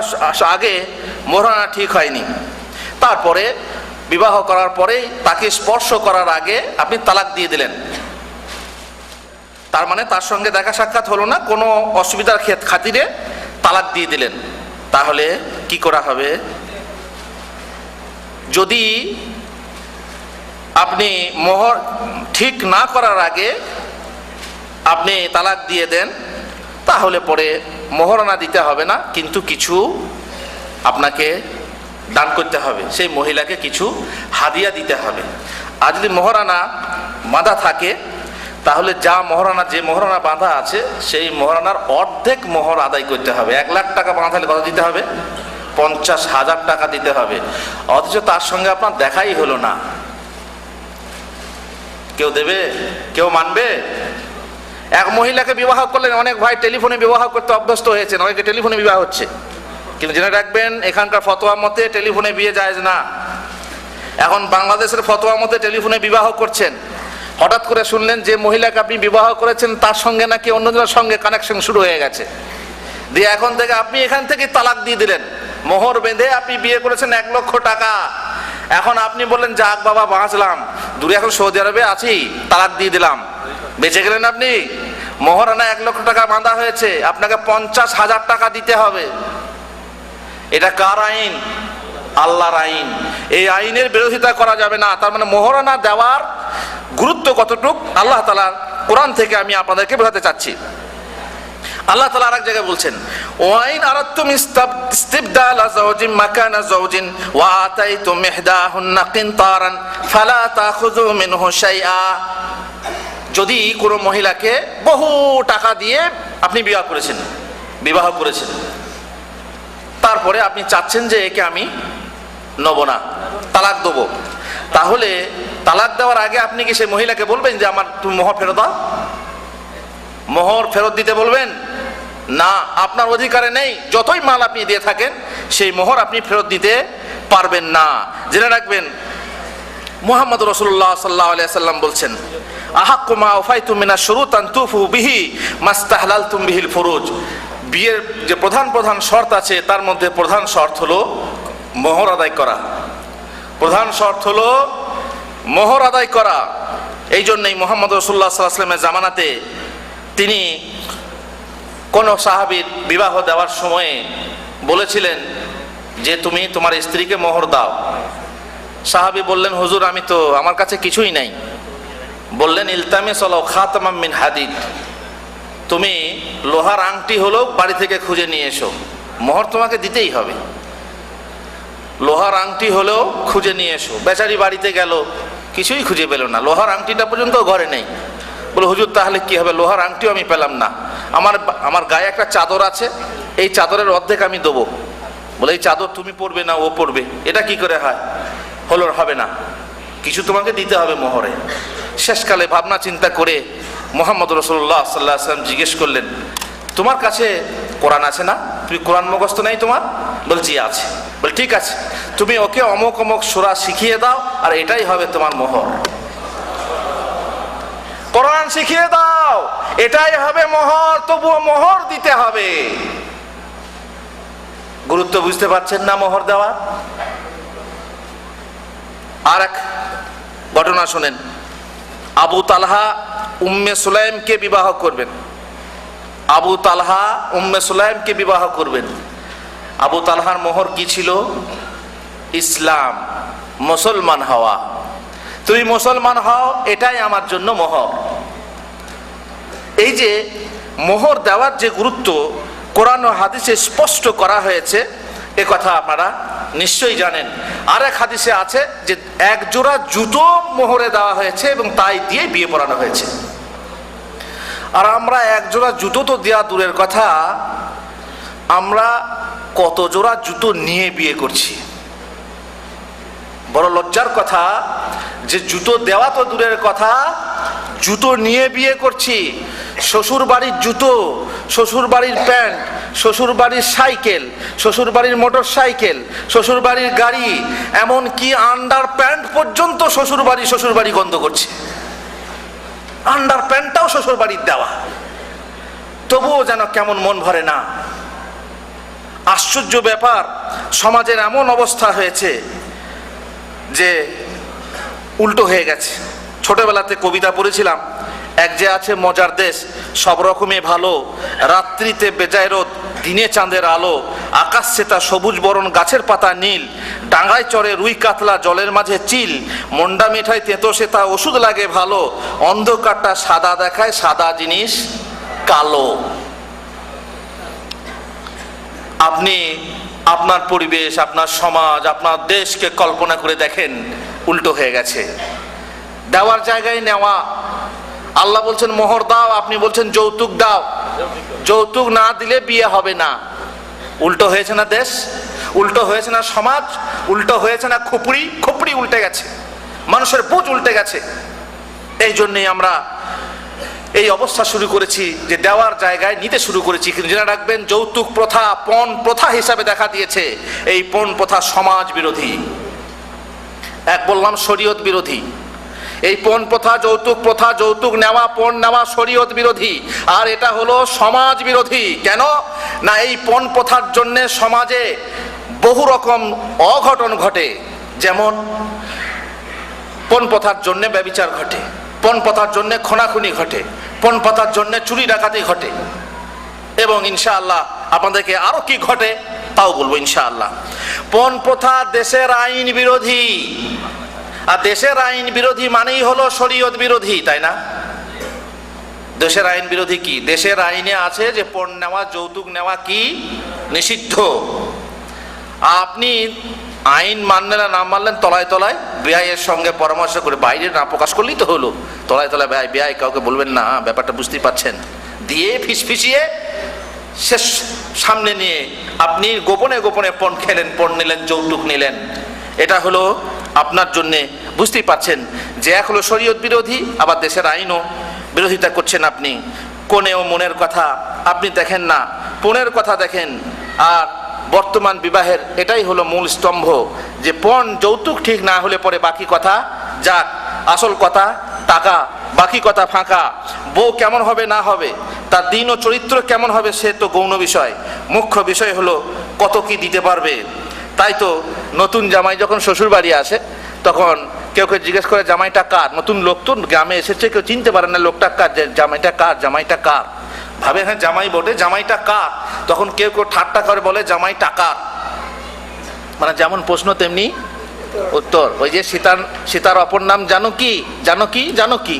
আগে মোহরানা ঠিক হয়নি, তারপরে বিবাহ করার পরে তাকে স্পর্শ করার আগে আপনি তালাক দিয়ে দিলেন। তার মানে তার সঙ্গে দেখা সাক্ষাৎ হলো না, কোনো অসুবিধার খাতিরে তালাক দিয়ে দিলেন। তাহলে কি করা হবে? যদি আপনি মোহর ঠিক না করার আগে আপনি তালাক দিয়ে দেন, তাহলে পরে মোহরানা দিতে হবে না, কিন্তু কিছু আপনাকে দান করতে হবে, সেই মহিলাকে কিছু হাদিয়া দিতে হবে। আর যদি মোহরানা বাঁধা থাকে, তাহলে যে মোহরানা বাঁধা আছে সেই মোহরানার অর্ধেক মোহর আদায় করতে হবে। 1 লাখ টাকা বাঁধালে কত দিতে হবে? 50,000 টাকা দিতে হবে। অথচ তার সঙ্গে আপনার দেখাই হলো না, কেউ দেবে? কেউ মানবে? এক মহিলাকে বিবাহ করলেন, অনেক ভাই টেলিফোনে বিবাহ করতে অভ্যস্ত হয়েছেন, অনেকে টেলিফোনে বিবাহ হচ্ছে, কিন্তু জেনে রাখবেন এখানকার ফতোয়া মতে টেলিফোনে বিয়ে জায়েজ না। এখন বাংলাদেশের ফতোয়া মতে টেলিফোনে বিবাহ করছেন, হঠাৎ করে শুনলেন যে মহিলাকে আপনি বিবাহ করেছেন তার সঙ্গে নাকি অন্যজনের সঙ্গে কানেকশন শুরু হয়ে গেছে, দিয়ে এখন থেকে আপনি এখান থেকে তালাক দিয়ে দিলেন। মোহর বেঁধে আপনি বিয়ে করেছেন 1 লক্ষ টাকা, এখন আপনি বললেন যাক বাবা বাঁচলাম, দূরে এখন সৌদি আরবে আছি, তালাক দিয়ে দিলাম, বেঁচে গেলেন আপনি। মোহরানা 1 লক্ষ টাকা বাঁধা হয়েছে, আপনাকে 50,000 টাকা দিতে হবে। এটা কার আইন? আল্লাহর আইন। এই আইনের বিরোধিতা করা যাবে না। তার মানে মোহরানা দেওয়ার গুরুত্ব কতটুক আল্লাহ তাআলা কোরআন থেকে আমি আপনাদেরকে বোঝাতে চাচ্ছি। আল্লাহ তাআলা আরেক জায়গায় বলছেন, ওয়াইন আরাদতুম ইস্তিবদালা যাওজিন মাকানা যাওজিন ওয়া আতাইতুম ইহদাহুন্না কিনতারান ফালা তাখুযু মিনহু শাইআ। যদি কোনো মহিলাকে বহু টাকা দিয়ে আপনি বিবাহ করেছেন, তারপরে আপনি চাচ্ছেন যে একে আমি নেব না, তালাক দেবো, তাহলে তালাক দেওয়ার আগে আপনি কি সেই মহিলাকে বলবেন যে আমার তুমি মোহর ফেরত দাও? মোহর ফেরত দিতে বলবেন না, আপনার অধিকারে নেই। যতই মাল আপনি দিয়ে থাকেন সেই মোহর আপনি ফেরত দিতে পারবেন না। জেনে রাখবেন, মুহাম্মদ রাসূলুল্লাহ সাল্লাল্লাহু আলাইহি ওয়াসাল্লাম বলছেন, আহাক্কু মা ওয়াফাইতুম মিনাশ শুরুত আন তুফু বিহি মাস্তাহলালতুম বিহিল ফুরুজ। বিয়ের যে প্রধান প্রধান শর্ত আছে তার মধ্যে প্রধান শর্ত হলো মোহর আদায় করা। প্রধান শর্ত হলো মোহর আদায় করা। এই জন্যই মুহাম্মদ রাসূলুল্লাহ সাল্লাল্লাহু আলাইহি ওয়াসাল্লামের জামানাতে তিনি কোন সাহাবীর বিবাহ দেওয়ার সময়ে বলেছিলেন যে তুমি তোমার স্ত্রীকে মোহর দাও। সাহাবী বললেন, হুজুর আমি তো, আমার কাছে কিছুই নাই। বললেন, ইলতামিস ওয়ালাউ খাতামাম মিন হাদিদ, তুমি লোহার আংটি হলো বাড়ি থেকে খুঁজে নিয়ে এসো, মোহর তোমাকে দিতেই হবে। লোহার আংটি হলেও খুঁজে নিয়ে এসো। বেচারি বাড়িতে গেল, কিছুই খুঁজে পেল না, লোহার আংটিটা পর্যন্ত ঘরে নেই। বলে, হুজুর তাহলে কি হবে? লোহার আংটিও আমি পেলাম না, আমার গায়ে একটা চাদর আছে, এই চাদরের অর্ধেক আমি দেবো। বলে, এই চাদর তুমি পরবে না ও পরবে, এটা কি করে হয়? হলো, হবে না, কিছু তোমাকে দিতে হবে মোহরে। শেষকালে ভাবনা চিন্তা করে মুহাম্মদ রাসূলুল্লাহ সাল্লাল্লাহু আলাইহি ওয়াসাল্লাম জিজ্ঞেস করলেন, তোমার কাছে কোরআন আছে না? তুমি কোরআন মুখস্থ নাই তোমার? বলছি আছে। বলে, ঠিক আছে, তুমি ওকে অমুক অমুক সূরা শিখিয়ে দাও, আর এটাই হবে তোমার মোহর। কোরআন শিখিয়ে দাও, এটাই হবে মোহর, তবুও মোহর দিতে হবে। গুরুত্ব বুঝতে পারছেন না মোহর দেওয়া? আর এক ঘটনা শোনেন, আবু তালহা উম্মে সুলাইমকে বিবাহ করবেন। আবু তালহা উম্মে সুলাইমকে বিবাহ করবেন। আবু তালহার মোহর কি ছিল? ইসলাম, মুসলমান হওয়া। তুমি মুসলমান হও, এটাই আমার জন্য মোহর। এই যে মোহর দেওয়ার যে গুরুত্ব কোরআন ও হাদিসে স্পষ্ট করা হয়েছে, এ কথা আপনারা নিশ্চয়ই জানেন। আর এক হাদিসে আছে যে এক জোড়া জুতো মোহরে দেওয়া হয়েছে এবং তাই দিয়ে বিয়ে পড়ানো হয়েছে। আর আমরা এক জোড়া জুতো তো দেওয়া দূরের কথা, আমরা কত জোড়া জুতো নিয়ে বিয়ে করছি। বড় লজ্জার কথা যে জুতো দেওয়া তো দূরের কথা, জুতো নিয়ে বিয়ে করছি। শ্বশুর বাড়ির জুতো, শ্বশুর বাড়ির প্যান্ট, শ্বশুর বাড়ির সাইকেল, শ্বশুর বাড়ির মোটর সাইকেল, শ্বশুর বাড়ির গাড়ি, এমন কি আন্ডার প্যান্ট পর্যন্ত শ্বশুর বাড়ি গন্ধ করছে। আন্ডার প্যান্টটাও শ্বশুর বাড়ির দেওয়া, তবুও যেন কেমন মন ভরে না। আশ্চর্য ব্যাপার, সমাজের এমন অবস্থা হয়েছে যে উল্টো হয়ে গেছে। ছোটবেলাতে কবিতা পড়েছিলাম, এক যে আছে মজার দেশ, সব রকমে ভালো, রাত্রিতে বেজায় রোদ, দিনে চাঁদের আলো, আকাশ সেতা সবুজ বরণ, গাছের পাতা নীল, ডাঙায় চড়ে রুই কাতলা, জলের মাঝে চিল, মন্ডা মিঠাই তেতো সেতা, ওষুধ লাগে ভালো, অন্ধকারটা সাদা দেখায়, সাদা জিনিস কালো। আপনি আপনার পরিবেশ, আপনার সমাজ, আপনার দেশকে কল্পনা করে দেখেন, উল্টো হয়ে গেছে। দেওয়ার জায়গায় নেওয়া। আল্লাহ বলছেন মোহর দাও, আপনি বলছেন যৌতুক দাও। যৌতুক না দিলে বিয়ে হবে না। উল্টো হয়েছে না দেশ, উল্টো হয়েছে না সমাজ, উল্টো হয়েছে না খুপড়ি উল্টে গেছে, মানুষের বুঝ উল্টে গেছে। এই জন্যই আমরা এই অবস্থা শুরু করেছি যে দেওয়ার জায়গায় নিতে শুরু করেছি। কিন্তু জেনে রাখবেন, যৌতুক প্রথা পণ প্রথা হিসাবে দেখা দিয়েছে। এই পণ প্রথা সমাজ বিরোধী, এক বললাম শরীয়ত বিরোধী। এই পণ প্রথা, যৌতুক প্রথা, যৌতুক নেওয়া, পণ নেওয়া শরীয়ত বিরোধী, আর এটা হলো সমাজ বিরোধী। কেন না, এই পণ প্রথার জন্য সমাজে বহু রকম অঘটন ঘটে। যেমন পণ প্রথার জন্য ব্যভিচার ঘটে, পণ প্রথার জন্য খুনাখুনি ঘটে, পণ প্রথার জন্য চুরি ডাকাতি ঘটে, এবং ইনশাআল্লাহ আপনাদেরকে আরো কি ঘটে তাও বলবো ইনশাআল্লাহ। পণ প্রথা দেশের আইন বিরোধী, আর দেশের আইন বিরোধী মানেই হলো শরীয়ত বিরোধী, তাই না? দেশের আইন বিরোধী কি? দেশের আইনে আছে যে পণ নেওয়া, যৌতুক নেওয়া কি নিষিদ্ধ। আপনি আইন মানলেন না মানলেন, তলায় তলায় বেআইয়ের সঙ্গে পরামর্শ করে, বাইরে না প্রকাশ করলেই তো হলো, তলায় তলায় বেআই কাউকে বলবেন না, ব্যাপারটা বুঝতেই পারছেন, দিয়ে ফিসফিসিয়ে শেষ সামনে নিয়ে আপনি গোপনে গোপনে পণ খেলেন, পণ নিলেন, যৌতুক নিলেন। এটা হলো আপনার জন্যে, বুঝতেই পারছেন যে এক হলো শরীয়ত বিরোধী, আবার দেশের আইনও বিরোধিতা করছেন আপনি। কোনেও মনের কথা আপনি দেখেন না, পণের কথা দেখেন। আর বর্তমান বিবাহের এটাই হলো মূল স্তম্ভ, যে পণ যৌতুক ঠিক না হলে পরে বাকি কথা যাক, আসল কথা টাকা, বাকি কথা ফাঁকা। বউ কেমন হবে না হবে, তার দিন ও চরিত্র কেমন হবে সে তো গৌণ বিষয়, মুখ্য বিষয় হলো কত কি দিতে পারবে। তাই তো নতুন জামাই যখন শ্বশুর বাড়ি আসে তখন কেউ কেউ জিজ্ঞেস করে জামাইটা কার। নতুন লোক তো গ্রামে এসেছে, কেউ চিনতে পারে না লোকটা কার, জামাইটা কার, জামাইটা কার, ভাবে হ্যাঁ জামাই বটে, জামাইটা কার। তখন কেউ কেউ ঠাট্টা করে বলে জামাই টাকার। মানে যেমন প্রশ্ন তেমনি উত্তর। ওই যে সীতার অপর নাম জানকী, জানকী জানকী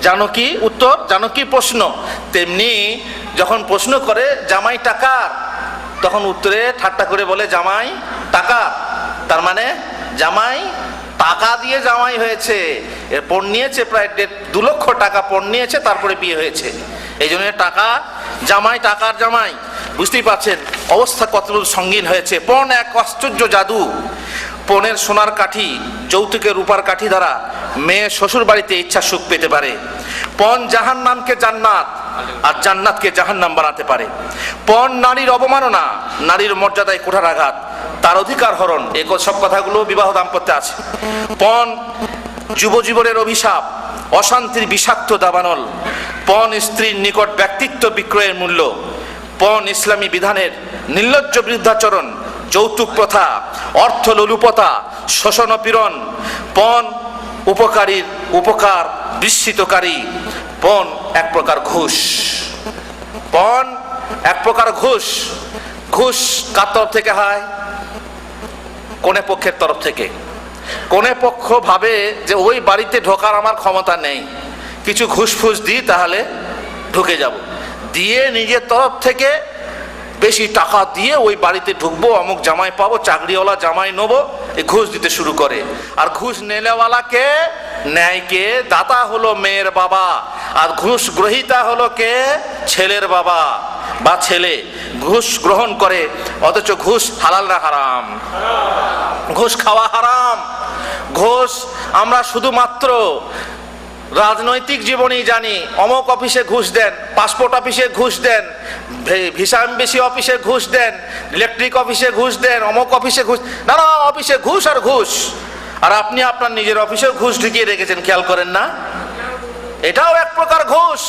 জানকী উত্তর, জানকী প্রশ্ন। তেমনি যখন প্রশ্ন করে জামাই টাকার, তখন উত্তরে ঠাট্টা করে বলে জামাই টাকা। তার মানে জামাই টাকা দিয়ে জামাই হয়েছে, এর পণ নিয়েছে প্রায় 2 লক্ষ টাকা পণ নিয়েছে, তারপরে বিয়ে হয়েছে। এই জন্য টাকা জামাই, টাকার জামাই। বুঝতেই পারছেন অবস্থা কতটুকু সঙ্গীন হয়েছে। পণ এক আশ্চর্য জাদু। পণের সোনার কাঠি, যৌতুকের রূপার কাঠি দ্বারা মেয়ে শ্বশুর বাড়িতে ইচ্ছা সুখ পেতে পারে। পণ জাহান্নামকে জান্নাত আর জান্নাতকে জাহান্নাম বানাতে পারে। পণ নারীর অবমাননা, নারীর মর্যাদায় কুঠারাঘাত, তার অধিকার হরণ, এই সব কথাগুলো বিবাহ দাম্পত্যে আছে। পণ যুবজীবনের অভিশাপ, অশান্তির বিষাক্ত দাবানল। পণ স্ত্রীর নিকট ব্যক্তিত্ব বিক্রয়ের মূল্য। পণ ইসলামী বিধানের নির্লজ্জ বৃদ্ধাচরণ, যৌতুক প্রথা, অর্থ লোলুপতা, শোষণ পীড়ন। পণ উপকারীর উপকার বিস্মিতকারী। পণ এক প্রকার ঘুষ। পণ এক প্রকার ঘুষ। ঘুষ কার তরফ থেকে হয়? কনে পক্ষের তরফ থেকে। কনে পক্ষ ভাবে যে ওই বাড়িতে ঢোকার আমার ক্ষমতা নেই, কিছু ঘুষ ফুস দিই তাহলে ঢুকে যাব, দিয়ে নিজের তরফ থেকে বেশি টাকা দিয়ে ওই বাড়িতে ঢুকবো, অমুক জামাই পাবো, চাকরিওয়ালা জামাই নেবো, এই ঘুষ দিতে শুরু করে। আর ঘুষ নেওয়ালাকে, ন্যায়কে দাতা হলো মেয়ের বাবা, আর ঘুষ গ্রহীতা হলো কে? ছেলের বাবা বা ছেলে। ঘুষ গ্রহণ করে, অথচ ঘুষ হালাল না হারাম? ঘুষ খাওয়া হারাম। ঘুষ আমরা শুধুমাত্র রাজনৈতিক জীবনেই জানি, অমুক অফিসে ঘুষ দেন, পাসপোর্ট অফিসে ঘুষ দেন, ভিসা এমবেসি অফিসে ঘুষ দেন, ইলেকট্রিক অফিসে ঘুষ দেন, অমুক অফিসে ঘুষ, নানা অফিসে ঘুষ আর ঘুষ। আর আপনি আপনার নিজের অফিসেও ঘুষ ঢুকিয়ে রেখেছেন, খেয়াল করেন না? এটাও এক প্রকার ঘুষ।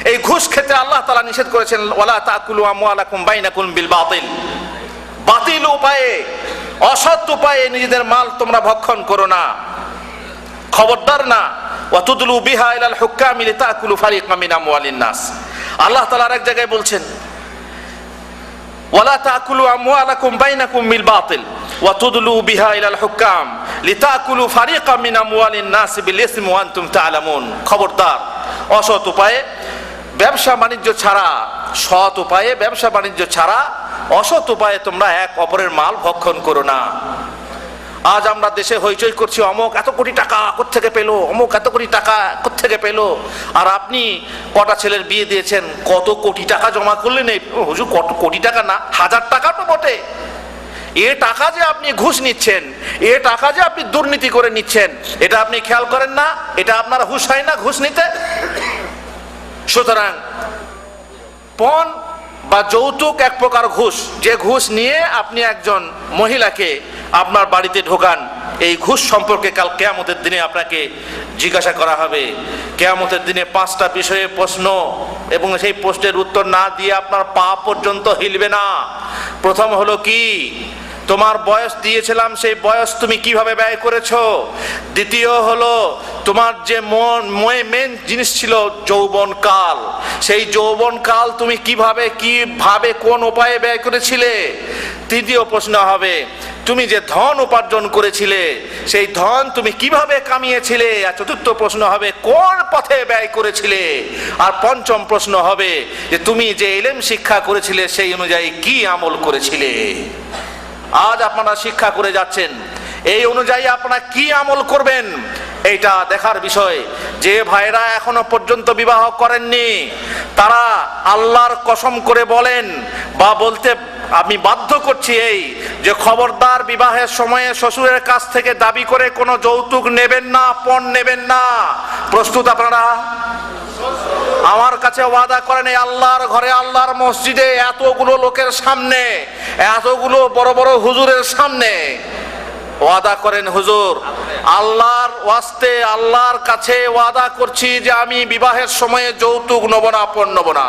এই ঘুষ খেতে আল্লাহ তাআলা নিষেধ করেছেন, ওয়ালা তাকুলু আমওয়ালাকুম বাইনাকুম বিল বাতিল। বাতিল উপায়ে, অসৎ উপায়ে নিজেদের মাল তোমরা ভক্ষণ করো না, খবরদার না। ওয়া তুদলু বিহা ইলাল হুক্কামি লিতাকুলু ফারিকাম মিন আমওয়ালিন নাস। আল্লাহ তাআলা এক জায়গায় বলছেন, ওয়ালা তাকুলু আমওয়ালাকুম বাইনাকুম বিল বাতিল ওয়া তুদলু বিহা ইলাল হুক্কাম লিতাকুলু ফারিকাম মিন আমওয়ালিন নাস বিল ইসমি ওয়া আনতুম তা'লামুন। খবরদার, অসৎ উপায়ে ব্যবসা বাণিজ্য ছাড়া, সৎ উপায়ে ব্যবসা বাণিজ্য ছাড়া অসৎ উপায়ে তোমরা এক অপরের মাল ভক্ষণ করো না। আজ আমরা দেশে হইচই করছি, অমুক এত কোটি টাকা কোত্থেকে পেলো, অমুক এত কোটি টাকা কোত্থেকে পেলো। আর আপনি কটা ছেলের বিয়ে দিয়েছেন, কত কোটি টাকা জমা করলেন? এই হুজুর কত কোটি টাকা না, 1000 টাকা তো বটে। এ টাকা যে আপনি ঘুষ নিচ্ছেন, এ টাকা যে আপনি দুর্নীতি করে নিচ্ছেন, এটা আপনি খেয়াল করেন না? এটা আপনার হুঁশ হয় না ঘুষ নিতে? সুতরাং পণ বা যৌতুক এক প্রকার ঘুষ। যে ঘুষ নিয়ে আপনি একজন মহিলাকে আপনার বাড়িতে ঢোকান, এই ঘুষ সম্পর্কে কাল কিয়ামতের দিনে আপনাকে জিজ্ঞাসা করা হবে। কিয়ামতের দিনে 5টা বিষয়ে প্রশ্ন, এবং সেই প্রশ্নের উত্তর না দিয়ে আপনার পা পর্যন্ত হিলবে না। প্রথম হলো কি? তোমার বয়স দিয়েছিলাম, সেই বয়স তুমি কিভাবে ব্যয় করেছো। দ্বিতীয় হলো তোমার যে মেন জিনিস ছিল যৌবনকাল, সেই যৌবনকাল তুমি কিভাবে কোন উপায়ে ব্যয় করেছিলে। তৃতীয় প্রশ্ন হবে তুমি যে ধন উপার্জন করেছিলে সেই ধন তুমি কিভাবে কামিয়েছিলে। আর চতুর্থ প্রশ্ন হবে কোন পথে ব্যয় করেছিলে। আর পঞ্চম প্রশ্ন হবে যে তুমি যে ইলম শিক্ষা করেছিলে সেই অনুযায়ী কি আমল করেছিলে। আজ আপনারা শিক্ষা করে যাচ্ছেন, এই অনুযায়ী আপনারা কি আমল করবেন এইটা দেখার বিষয়। যে ভাইরা এখনো পর্যন্ত বিবাহ করেননি তারা আল্লাহর কসম করে বলেন বা বলতে আমি বাধ্য করছি এই যে খবরদার বিবাহের সময়ে শ্বশুরের কাছ থেকে দাবি করে কোনো যৌতুক নেবেন না, পণ নেবেন না। প্রস্তুত আপনারা? আমার কাছে ওয়াদা করেন এই আল্লাহর ঘরে, আল্লাহর মসজিদে এতগুলো লোকের সামনে, এতগুলো বড় বড় হুজুরের সামনে ওয়াদা করেন হুজুর আল্লাহর ওয়াস্তে আল্লাহর কাছে ওয়াদা করছি যে আমি বিবাহের সময়ে যৌতুক নেব না, পণ নেব না।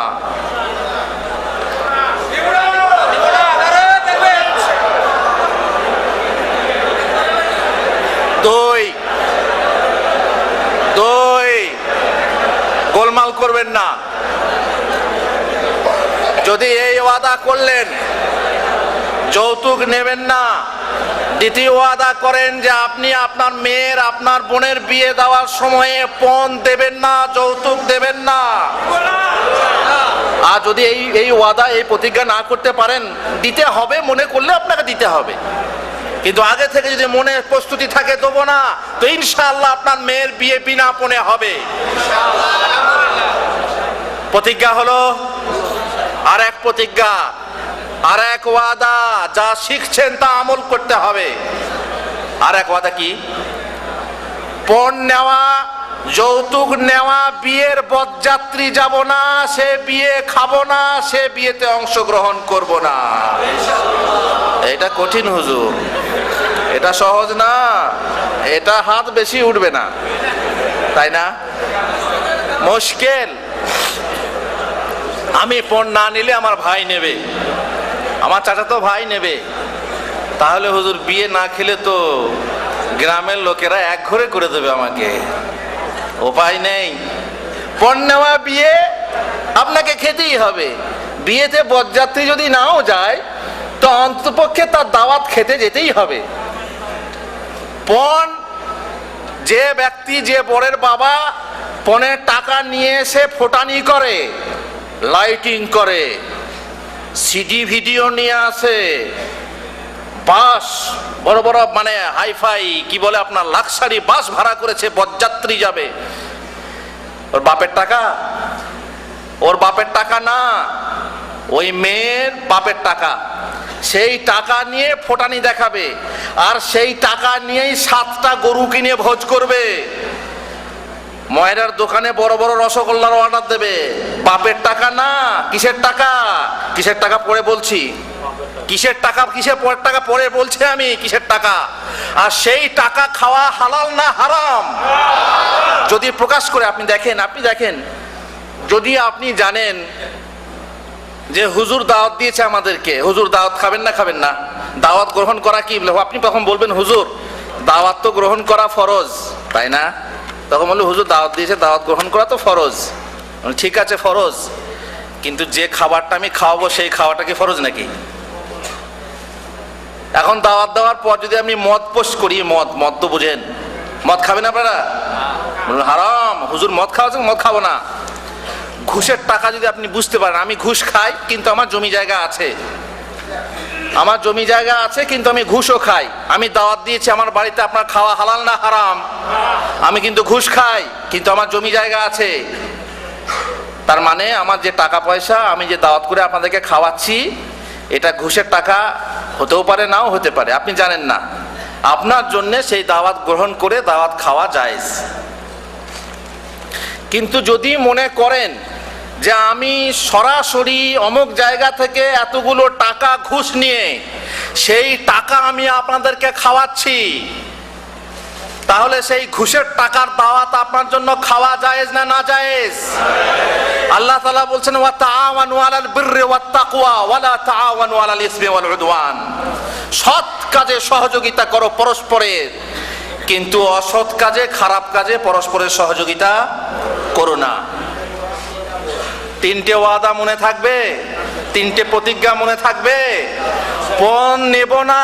দুই গোলমাল করবেন না। যদি এই ওয়াদা করলেন যৌতুক নেবেন না, দ্বিতীয় ওয়াদা করেন যে আপনি আপনার মেয়ের আপনার বোনের বিয়ে দেওয়ার সময়ে পণ দেবেন না, যৌতুক দেবেন না। আর যদি এই ওয়াদা এই প্রতিজ্ঞা না করতে পারেন, দিতে হবে মনে করলে আপনাকে দিতে হবে, কিন্তু আগে থেকে যদি মনে প্রস্তুতি থাকে দেবো না, তো ইনশাআল্লাহ আপনার মেয়ের বিয়ে বিনা পণে হবে। প্রতিজ্ঞা হলো। আর এক প্রতিজ্ঞা, আর এক ওয়াদা, যা শিখছেন তা আমল করতে হবে। আর এক ওয়াদা কি? পণ নেওয়া, যৌতুক নেওয়া, বিয়ের বরযাত্রী যাব না, সে বিয়ে খাবো না, সে বিয়েতে অংশগ্রহণ করব না। এটা কঠিন হুজুর, এটা সহজ না, এটা হাত বেশি উঠবে না, তাই না? মুশকিল। আমি পণ না নিলে আমার ভাই নেবে, আমার চাচাতো ভাই নেবে, তাহলে হুজুর বিয়ে না খেলে তো গ্রামের লোকেরা এক ঘরে করে দেবে আমাকে, উপায় নেই। পণ নেওয়া বিয়ে আপনাকে খেতেই হবে। বিয়েতে বরযাত্রী যদি নাও যায় তো অন্ততপক্ষে তার দাওয়াত খেতে যেতেই হবে। পণ, যে ব্যক্তি, যে বরের বাবা পণের টাকা নিয়ে এসে ফোটানি করে, লাইটিং করে, সিডি ভিডিও নিয়ে আসে, বাস বড় বড় মানে হাইফাই কি বলে আপনার লাক্সারি বাস ভাড়া করেছে, বরযাত্রী যাবে, ওর বাপের টাকা? ওর বাপের টাকা না, ওই মেয়ের বাপের টাকা। সেই টাকা নিয়ে ফোটানি দেখাবে, আর সেই টাকা নিয়েই 7টা গরু কিনে ভোজ করবে। ময়রার দোকানে বড় বড় রসগোল্লার অর্ডার দেবে, বাপের টাকা না। কিসের টাকা? কিসের টাকা পরে বলছি, কিসের টাকা, কিসের পরের টাকা পরে বলছি আমি, কিসের টাকা। আর সেই টাকা খাওয়া হালাল না হারাম? যদি প্রকাশ করে আপনি দেখেন, যদি আপনি জানেন যে হুজুর দাওয়াত দিয়েছে আমাদেরকে, হুজুর দাওয়াত খাবেন না, খাবেন না, দাওয়াত গ্রহণ করা কি, আপনি তখন বলবেন হুজুর দাওয়াত তো গ্রহণ করা ফরজ, তাই না? তখন বললো হুজুর দাওয়াত দিয়েছে, দাওয়াত গ্রহণ করা তো ফরজ। ঠিক আছে ফরজ, কিন্তু যে খাবারটা আমি খাওয়াবো সেই খাওয়াটা কি ফরজ নাকি? এখন দাওয়াত দেওয়ার পর যদি আমি মদ পোষ করি, মদ তো বুঝেন, মদ খাবেন আপনারা? হারাম, হুজুর মদ খাওয়াচ্ছেন, মদ খাবো না। ঘুষের টাকা যদি আপনি বুঝতে পারেন, আমি ঘুষ খাই কিন্তু আমার জমি জায়গা আছে, আমার জমি জায়গা আছে কিন্তু আমি ঘুষও খাই, আমি দাওয়াত দিয়েছি আমার বাড়িতে, আপনার খাওয়া হালাল না হারাম? আমি কিন্তু ঘুষ খাই কিন্তু আমার জমি জায়গা আছে, তার মানে আমার যে টাকা পয়সা আমি যে দাওয়াত করে আপনাদেরকে খাওয়াচ্ছি এটা ঘুষের টাকা হতেও পারে, নাও হতে পারে, আপনি জানেন না। আপনার জন্য সেই দাওয়াত গ্রহণ করে দাওয়াত খাওয়া জায়েজ। কিন্তু যদি মনে করেন যে আমি সরাসরি অমুক জায়গা থেকে এতগুলো টাকা ঘুষ নিয়ে সেই টাকা আমি আপনাদেরকে খাওয়াচ্ছি, তাহলে সেই ঘুষের টাকার দাওয়াত আপনার জন্য খাওয়া জায়েজ না না জায়েজ? আল্লাহ তাআলা বলছেন ওয়া তাআওয়ানু আলাল বিররি ওয়াত তাকওয়া ওয়া লা তাআওয়ানু আলাল ইসমি ওয়াল উদওয়ান। সৎ কাজে সহযোগিতা করো পরস্পরের, কিন্তু অসৎ কাজে, খারাপ কাজে পরস্পরের সহযোগিতা করো না। 3টে ওয়াদা মনে থাকবে, 3টে প্রতিজ্ঞা মনে থাকবে। পণ নেব না,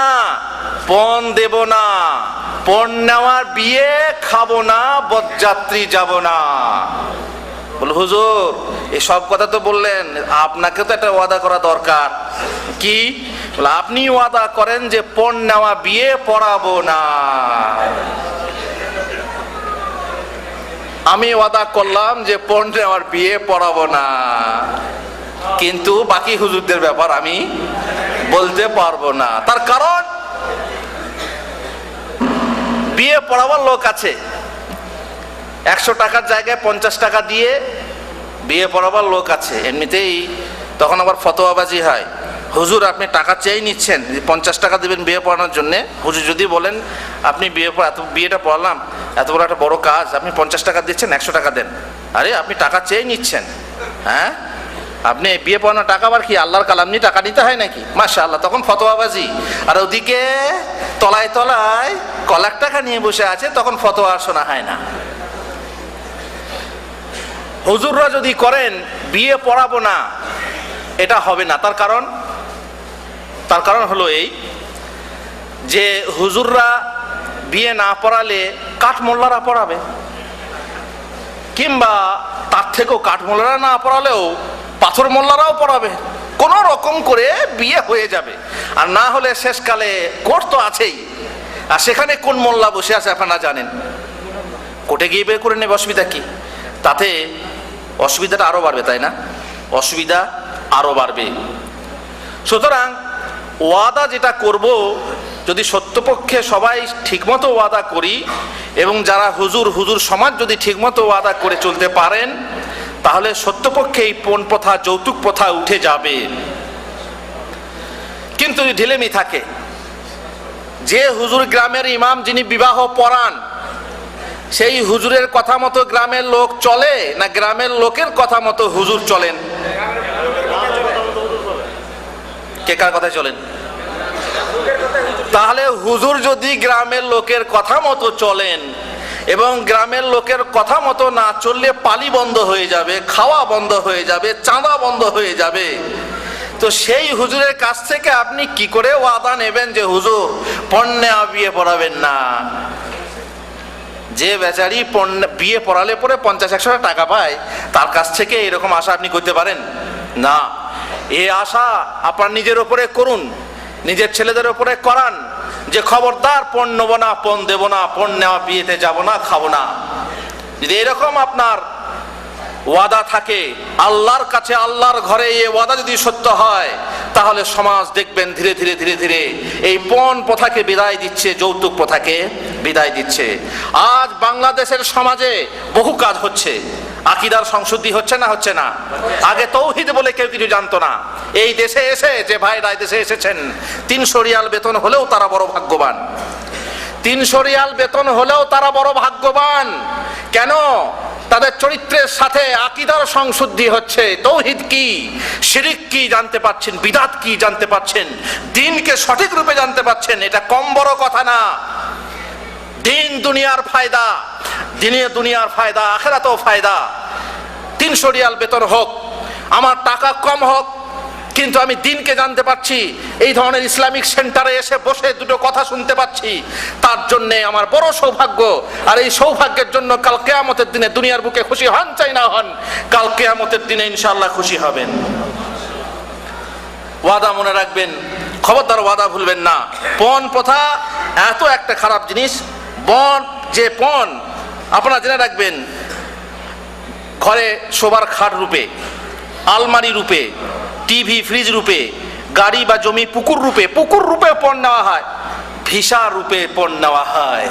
পণ দেব না, পণ নেওয়ার বিয়ে খাবো না, বরযাত্রী যাব না। বল হুজুর এই সব কথা তো বললেন, আপনাকে তো একটা ওয়াদা করা দরকার। কি? বলে আপনি ওয়াদা করেন যে পণ নেওয়া বিয়ে পড়াবো না। আমি ওয়াদা করলাম যে পণ নেওয়ার বিয়ে পড়াবো না, কিন্তু বাকি হুজুরদের ব্যাপার আমি বলতে পারবো না। তার কারণ বিয়ে পড়াবার লোক আছে, 100 টাকার জায়গায় 50 টাকা দিয়ে বিয়ে পড়াবার লোক আছে। এমনিতেই তখন আবার ফতোয়াবাজি হয়, হুজুর আপনি টাকা চেয়ে নিচ্ছেন, 50 টাকা দেবেন বিয়ে পড়ানোর জন্য। হুজুর যদি বলেন আপনি বিয়েটা পড়ালাম, এত বড় একটা বড় কাজ, আপনি 50 টাকা দিচ্ছেন, 100 টাকা দেন। আরে আপনি টাকা চেয়ে নিচ্ছেন, হ্যাঁ আপনি বিয়ে পড়ানোর টাকা আবার কি আল্লাহর কালাম নিয়ে টাকা নিতে হয় নাকি? মাশাআল্লাহ, তখন ফতোয়াবাজি। আর ওদিকে তলায় তলায় 1 লাখ টাকা নিয়ে বসে আছে, তখন ফতোয়া শোনা হয় না। হুজুররা যদি করেন বিয়ে পড়াবো না, এটা হবে না। তার কারণ হলো এই যে হুজুররা বিয়ে না পড়ালে কাঠমোল্লারা পড়াবে, কিংবা তার থেকেও কাঠমোল্লারা না পড়ালেও পাথর মোল্লারাও পড়াবে। কোন রকম করে বিয়ে হয়ে যাবে। আর না হলে শেষকালে কোর্ট তো আছেই, আর সেখানে কোন মোল্লা বসে আছে আপনারা জানেন। কোর্টে গিয়ে বের করে নেবে, অসুবিধা কি? তাতে অসুবিধাটা আরো বাড়বে, তাই না? অসুবিধা আরো বাড়বে। সুতরাং ওয়াদা যেটা করব, যদি সত্যপক্ষে সবাই ঠিকমতো ওয়াদা করি, এবং যারা হুজুর সমাজ যদি ঠিকমতো ওয়াদা করে চলতে পারেন, তাহলে সত্যপক্ষে এই পণ প্রথা, যৌতুক প্রথা উঠে যাবে। কিন্তু ঢিলেমি থাকে, যে হুজুর গ্রামের ইমাম যিনি বিবাহ পড়ান, সেই হুজুরের কথা মতো গ্রামের লোক চলে, না গ্রামের লোকের কথা মতো হুজুর চলেন? কে কার কথায় চলেন? তাহলে হুজুর যদি গ্রামের লোকের কথা মতো চলেন, এবং গ্রামের লোকের কথা মতো না চললে পালি বন্ধ হয়ে যাবে, খাওয়া বন্ধ হয়ে যাবে, চাঁদা বন্ধ হয়ে যাবে। তো সেই হুজুরের কাছ থেকে আপনি কি করে ওয়াদা নেবেন যে হুজুর পণ নেওয়া বিয়ে পড়াবেন না? যে বেচারি বিয়ে পড়ালে পরে 50-100 টাকা পায়, তার কাছ থেকে এরকম আশা আপনি করতে পারেন না। এই আশা আপনার নিজের উপরে করুন, নিজের ছেলেদের উপরে করান, যে খবরদার পণ নেবো না, পণ দেবো না, পণ নেওয়া বিয়েতে যাবো না, খাবো না। যদি এরকম আপনার ওয়াদা থাকে আল্লাহর কাছে, আল্লাহর ঘরে এই ওয়াদা যদি সত্য হয়, তাহলে সমাজ দেখবেন ধীরে ধীরে ধীরে ধীরে এই পণ প্রথাকে বিদায় দিচ্ছে, যৌতুক প্রথাকে বিদায় দিচ্ছে। আজ বাংলাদেশের সমাজে বহু কাজ হচ্ছে, আকীদার সংশুদ্ধি হচ্ছে না? হচ্ছে না? আগে তৌহিদ বলে কেউ কিছু জানতো না। এই দেশে এসে যে ভাইরা দেশে এসেছেন, 300 রিয়াল বেতন হলেও তারা বড় ভাগ্যবান। 300 রিয়াল বেতন হলেও তারা বড় ভাগ্যবান। কেন? তাদের চরিত্রের সাথে আকীদার সংশুদ্ধি হচ্ছে। তৌহিদ কি, শিরিক কি জানতে পাচ্ছেন, বিদআত কি জানতে পাচ্ছেন, দ্বীনকে সঠিক রূপে জানতে পাচ্ছেন। এটা কম বড় কথা না। দিন দুনিয়ার ফায়দা, দিনে দুনিয়ার ফায়দা, আখিরাতেও ফায়দা। 300 রিয়াল বেতন হোক, আমার টাকা কম হোক, কিন্তু আমি দিনকে জানতে পারছি, এই ধরনের ইসলামিক সেন্টারে এসে বসে দুটো কথা শুনতে পাচ্ছি, তার জন্য আমার বড় সৌভাগ্য। আর এই সৌভাগ্যের জন্য কাল কিয়ামতের দিনে দুনিয়ার বুকে খুশি হন চাই না হন, কাল কিয়ামতের দিনে ইনশাআল্লাহ খুশি হবেন। ওয়াদা মনে রাখবেন, খবরদার ওয়াদা ভুলবেন না। পণ প্রথা এত একটা খারাপ জিনিস। পণ আপনারা জেনে রাখবেন, ঘরে শোবার খাট রূপে, আলমারি রূপে, টিভি ফ্রিজ রূপে, গাড়ি বা জমি পুকুর রূপে পণ নেওয়া হয়, ভিসা রূপে পণ নেওয়া হয়।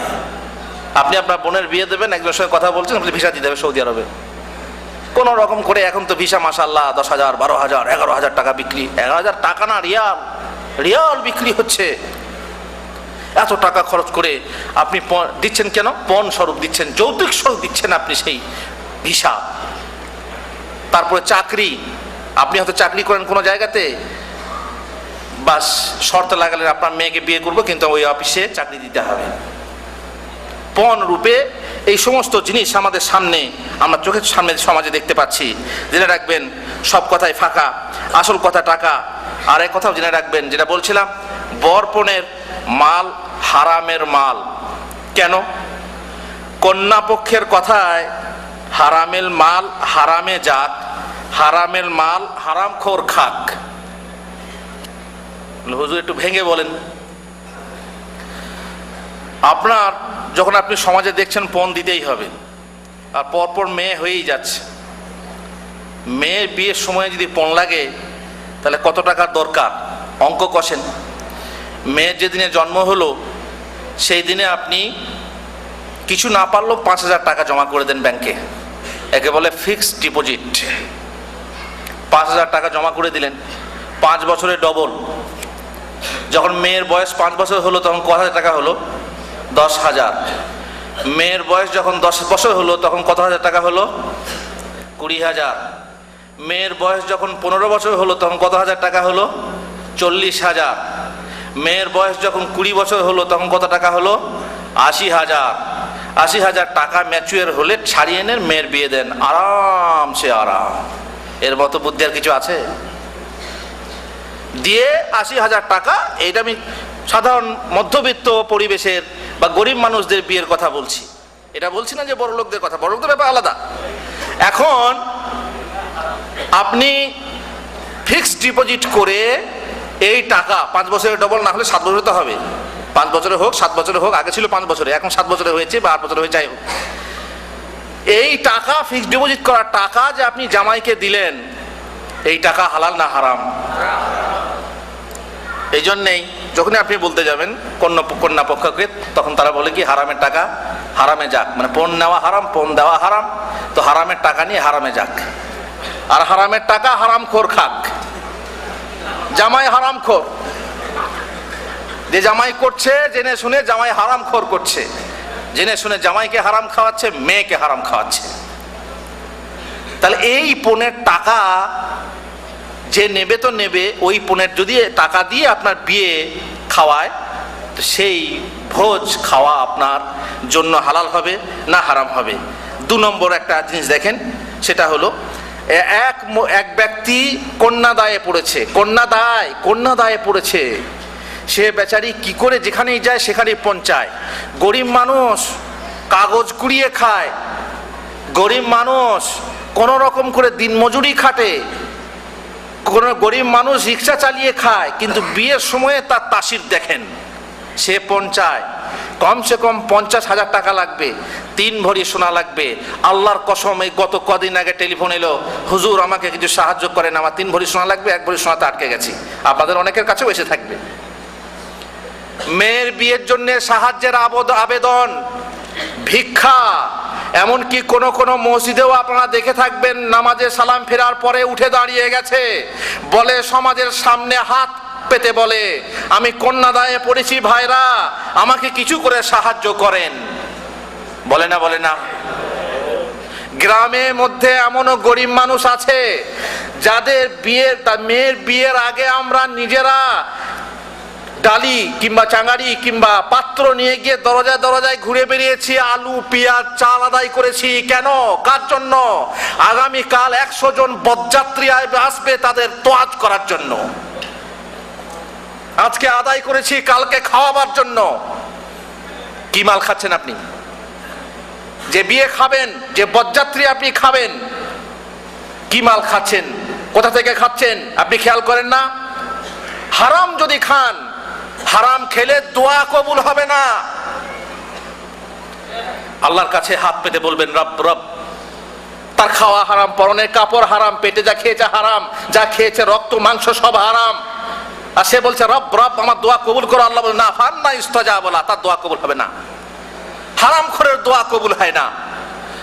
আপনি আপনার বোনের বিয়ে দেবেন, একজনের সঙ্গে কথা বলছেন, আপনি ভিসা দিয়ে দেবে সৌদি আরবে। কোন রকম করে এখন তো ভিসা মাশাআল্লাহ 10,000, 12,000, 11,000 টাকা বিক্রি। 11,000 টাকা না, রিয়াল বিক্রি হচ্ছে। এত টাকা খরচ করে আপনি দিচ্ছেন কেন? পণ স্বরূপ দিচ্ছেন, যৌতুক স্বরূপ দিচ্ছেন আপনি সেই ভিসা। তারপরে চাকরি, আপনি হয়তো চাকরি করেন কোনো জায়গাতে, বাস শর্ত লাগালেন আপনার মেয়েকে বিয়ে করবো, কিন্তু ওই অফিসে চাকরি দিতে হবে। পণ রূপে এই সমস্ত জিনিস আমাদের সামনে, আমরা চোখের সামনে সমাজে দেখতে পাচ্ছি। জেনে রাখবেন সব কথাই ফাঁকা, আসল কথা টাকা। আর এক কথাও জেনে রাখবেন, যেটা বলছিলাম, বর পণের মাল হারামের মাল। কেন? কন্যা পক্ষের কথায় হারামের মাল হারামে যাক, হারামের মাল হারামখোর খাক। হুজুর একটু ভেঙে বলেন। আপনার যখন আপনি সমাজে দেখছেন পণ দিতেই হবে, আর পরপর মেয়ে হয়েই যাচ্ছে, মেয়ের বিয়ের সময় যদি পণ লাগে তাহলে কত টাকার দরকার অঙ্ক কষেন। মেয়ের যেদিনে জন্ম হলো সেই দিনে আপনি কিছু না পারলেও 5,000 টাকা জমা করে দেন ব্যাংকে, একে বলে ফিক্সড ডিপোজিট। 5,000 টাকা জমা করে দিলেন, 5 বছরে ডবল। যখন মেয়ের বয়স 5 বছর হলো তখন কত হাজার টাকা হলো? 10,000। মেয়ের বয়স যখন 10 বছর হলো তখন কত হাজার টাকা হলো? 20,000। মেয়ের বয়স যখন 15 বছর হলো তখন কত হাজার টাকা হলো? 40,000। মেয়ের বয়স যখন 20 বছর হলো তখন কত টাকা হলো? 80,000। 80,000 টাকা ম্যাচুয়ার হলে ছাড়িয়ে নেন, মেয়ের বিয়ে দেন, আরামসে আরাম। এর মতো বুদ্ধি আর কিছু আছে? দিয়ে 80,000 টাকা, এইটা আমি সাধারণ মধ্যবিত্ত পরিবেশের বা গরিব মানুষদের বিয়ের কথা বলছি, এটা বলছি না যে বড় লোকদের কথা, বড় লোকদের ব্যাপার আলাদা। এখন আপনি ফিক্সড ডিপোজিট করে এই টাকা 5 বছরের ডবল না হলে 7 বছরে তো হবে, 5 বছরে হোক 7 বছরে হোক, আগে ছিল 5 বছরে, এখন 7 বছরে হয়েছে বা 8 বছরে হয়ে যাই হোক, এই টাকা ফিক্সড ডিপোজিট করার টাকা যে আপনি জামাইকে দিলেন, এই টাকা হালাল না হারাম? এই জন্যেই যখনই আপনি বলতে যাবেন কন্যা পক্ষকে, তখন তারা বলে কি হারামের টাকা হারামে যাক, মানে পণ নেওয়া হারাম, পণ দেওয়া হারাম, তো হারামের টাকা নিয়ে হারামে যাক, আর হারামের টাকা হারামখোর খাক। জামাই হারামখোর, যে জামাই করছে জেনে শুনে জামাই হারামখোর করছে, জেনে শুনে জামাইকে হারাম খাওয়াচ্ছে, মেয়েকে হারাম খাওয়াচ্ছে। তাহলে এই পণের টাকা যে নেবে তো নেবে, ওই পণের যদি টাকা দিয়ে আপনার বিয়ে খাওয়ায়, তো সেই ভোজ খাওয়া আপনার জন্য হালাল হবে না হারাম হবে? 2 নম্বর একটা জিনিস দেখেন, সেটা হলো এক ব্যক্তি কন্যাদায়ে পড়েছে, কন্যাদায়ে পড়েছে, সে বেচারি কি করে যেখানেই যায় সেখানেই পৌঁছায়। গরিব মানুষ কাগজ কুড়িয়ে খায়, গরিব মানুষ কোনো রকম করে দিন মজুরি খাটে, কোনো গরিব মানুষ রিক্সা চালিয়ে খায়, কিন্তু বিয়ের সময়ে তার তাসির দেখেন, সে পৌঁছায় কমসে কম 50,000 টাকা লাগবে, 3 ভরি সোনা লাগবে। আল্লাহর কসম, এই গত কদিন আগে টেলিফোন এলো, হুজুর আমাকে কিছু সাহায্য করেন, আমার 3 ভরি সোনা লাগবে, 1 ভরি সোনাতে আটকে গেছি। আপনাদের অনেকের কাছেও এসে থাকবে। মেয়ের বিয়ের জন্য সাহায্যের আবেদন, ভিক্ষা, এমনকি কোন মসজিদেও আপনারা দেখে থাকবেন, নামাজে সালাম ফেরার পরে উঠে দাঁড়িয়ে গেছে, বলে সমাজের সামনে হাত পেতে বলে, আমি কন্যাদায়ে পড়েছি ভাইরা, আমাকে কিছু করে সাহায্য করেন। বলে না? বলে না? গ্রামের মধ্যে এমনও গরিব মানুষ আছে যাদের মেয়ের বিয়ের আগে আমরা নিজেরা ডালি কিংবা চাঙারি কিংবা পাত্র নিয়ে গিয়ে দরজায় দরজায় ঘুরে বেরিয়েছি, আলু পেঁয়াজ চাল আদায় করেছি। কেন? কার জন্য? আগামীকাল 100 জন বরযাত্রী আসবে তাদের তোয়াজ করার জন্য। আজকে আদায় করেছি কালকে খাওয়াবার জন্য। কি মাল খাচ্ছেন আপনি? যে বিয়ে খাবেন, যে বরযাত্রী আপনি খাবেন, কি মাল খাচ্ছেন? কোথা থেকে খাচ্ছেন আপনি খেয়াল করেন না? হারাম যদি খান, হারাম খেলে দোয়া কবুল হবে না। আল্লাহর কাছে হাত পেতে বলবেন, রব রব, তার খাওয়া হারাম, পরনের কাপড় হারাম, পেটে যা খেয়েছে হারাম, যা খেয়েছে রক্ত মাংস সব হারাম, আর সে বলছে রব রব আমার দোয়া কবুল করো। আল্লাহ বলে না, ফান্না ইস্তাজাবা, তার দোয়া কবুল হবে না। হারাম খোরের দোয়া কবুল হয় না।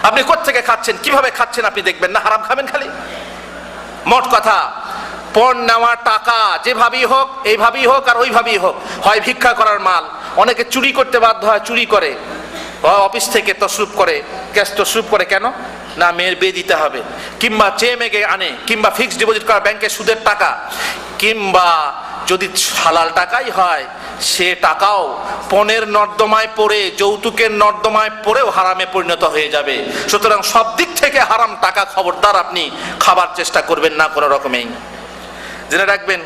আপনি কোত্থেকে খাচ্ছেন, কিভাবে খাচ্ছেন আপনি দেখবেন না, হারাম খাবেন খালি। মোট কথা, পণ নেওয়ার টাকা যেভাবেই হোক, এইভাবেই হোক আর ওইভাবেই হোক, হয় ভিক্ষা করার মাল, অনেকে চুরি করতে বাধ্য হয়, চুরি করে, অফিস থেকে তসরুপ করে, ক্যাশ তসরুপ করে। কেন না? মেয়ের বিয়ে দিতে হবে, কিংবা চেয়ে মেগে আনে, কিংবা ফিক্সড ডিপোজিট করা ব্যাংকে সুদের টাকা, কিংবা যদি হালাল টাকাই হয় সে টাকাও পণের নর্দমায় পড়ে, যৌতুকের নর্দমায় পড়েও হারামে পরিণত হয়ে যাবে। সুতরাং সব দিক থেকে হারাম টাকা খবরদার আপনি খাবার চেষ্টা করবেন না কোনো রকমেই। জেনে রাখবেন,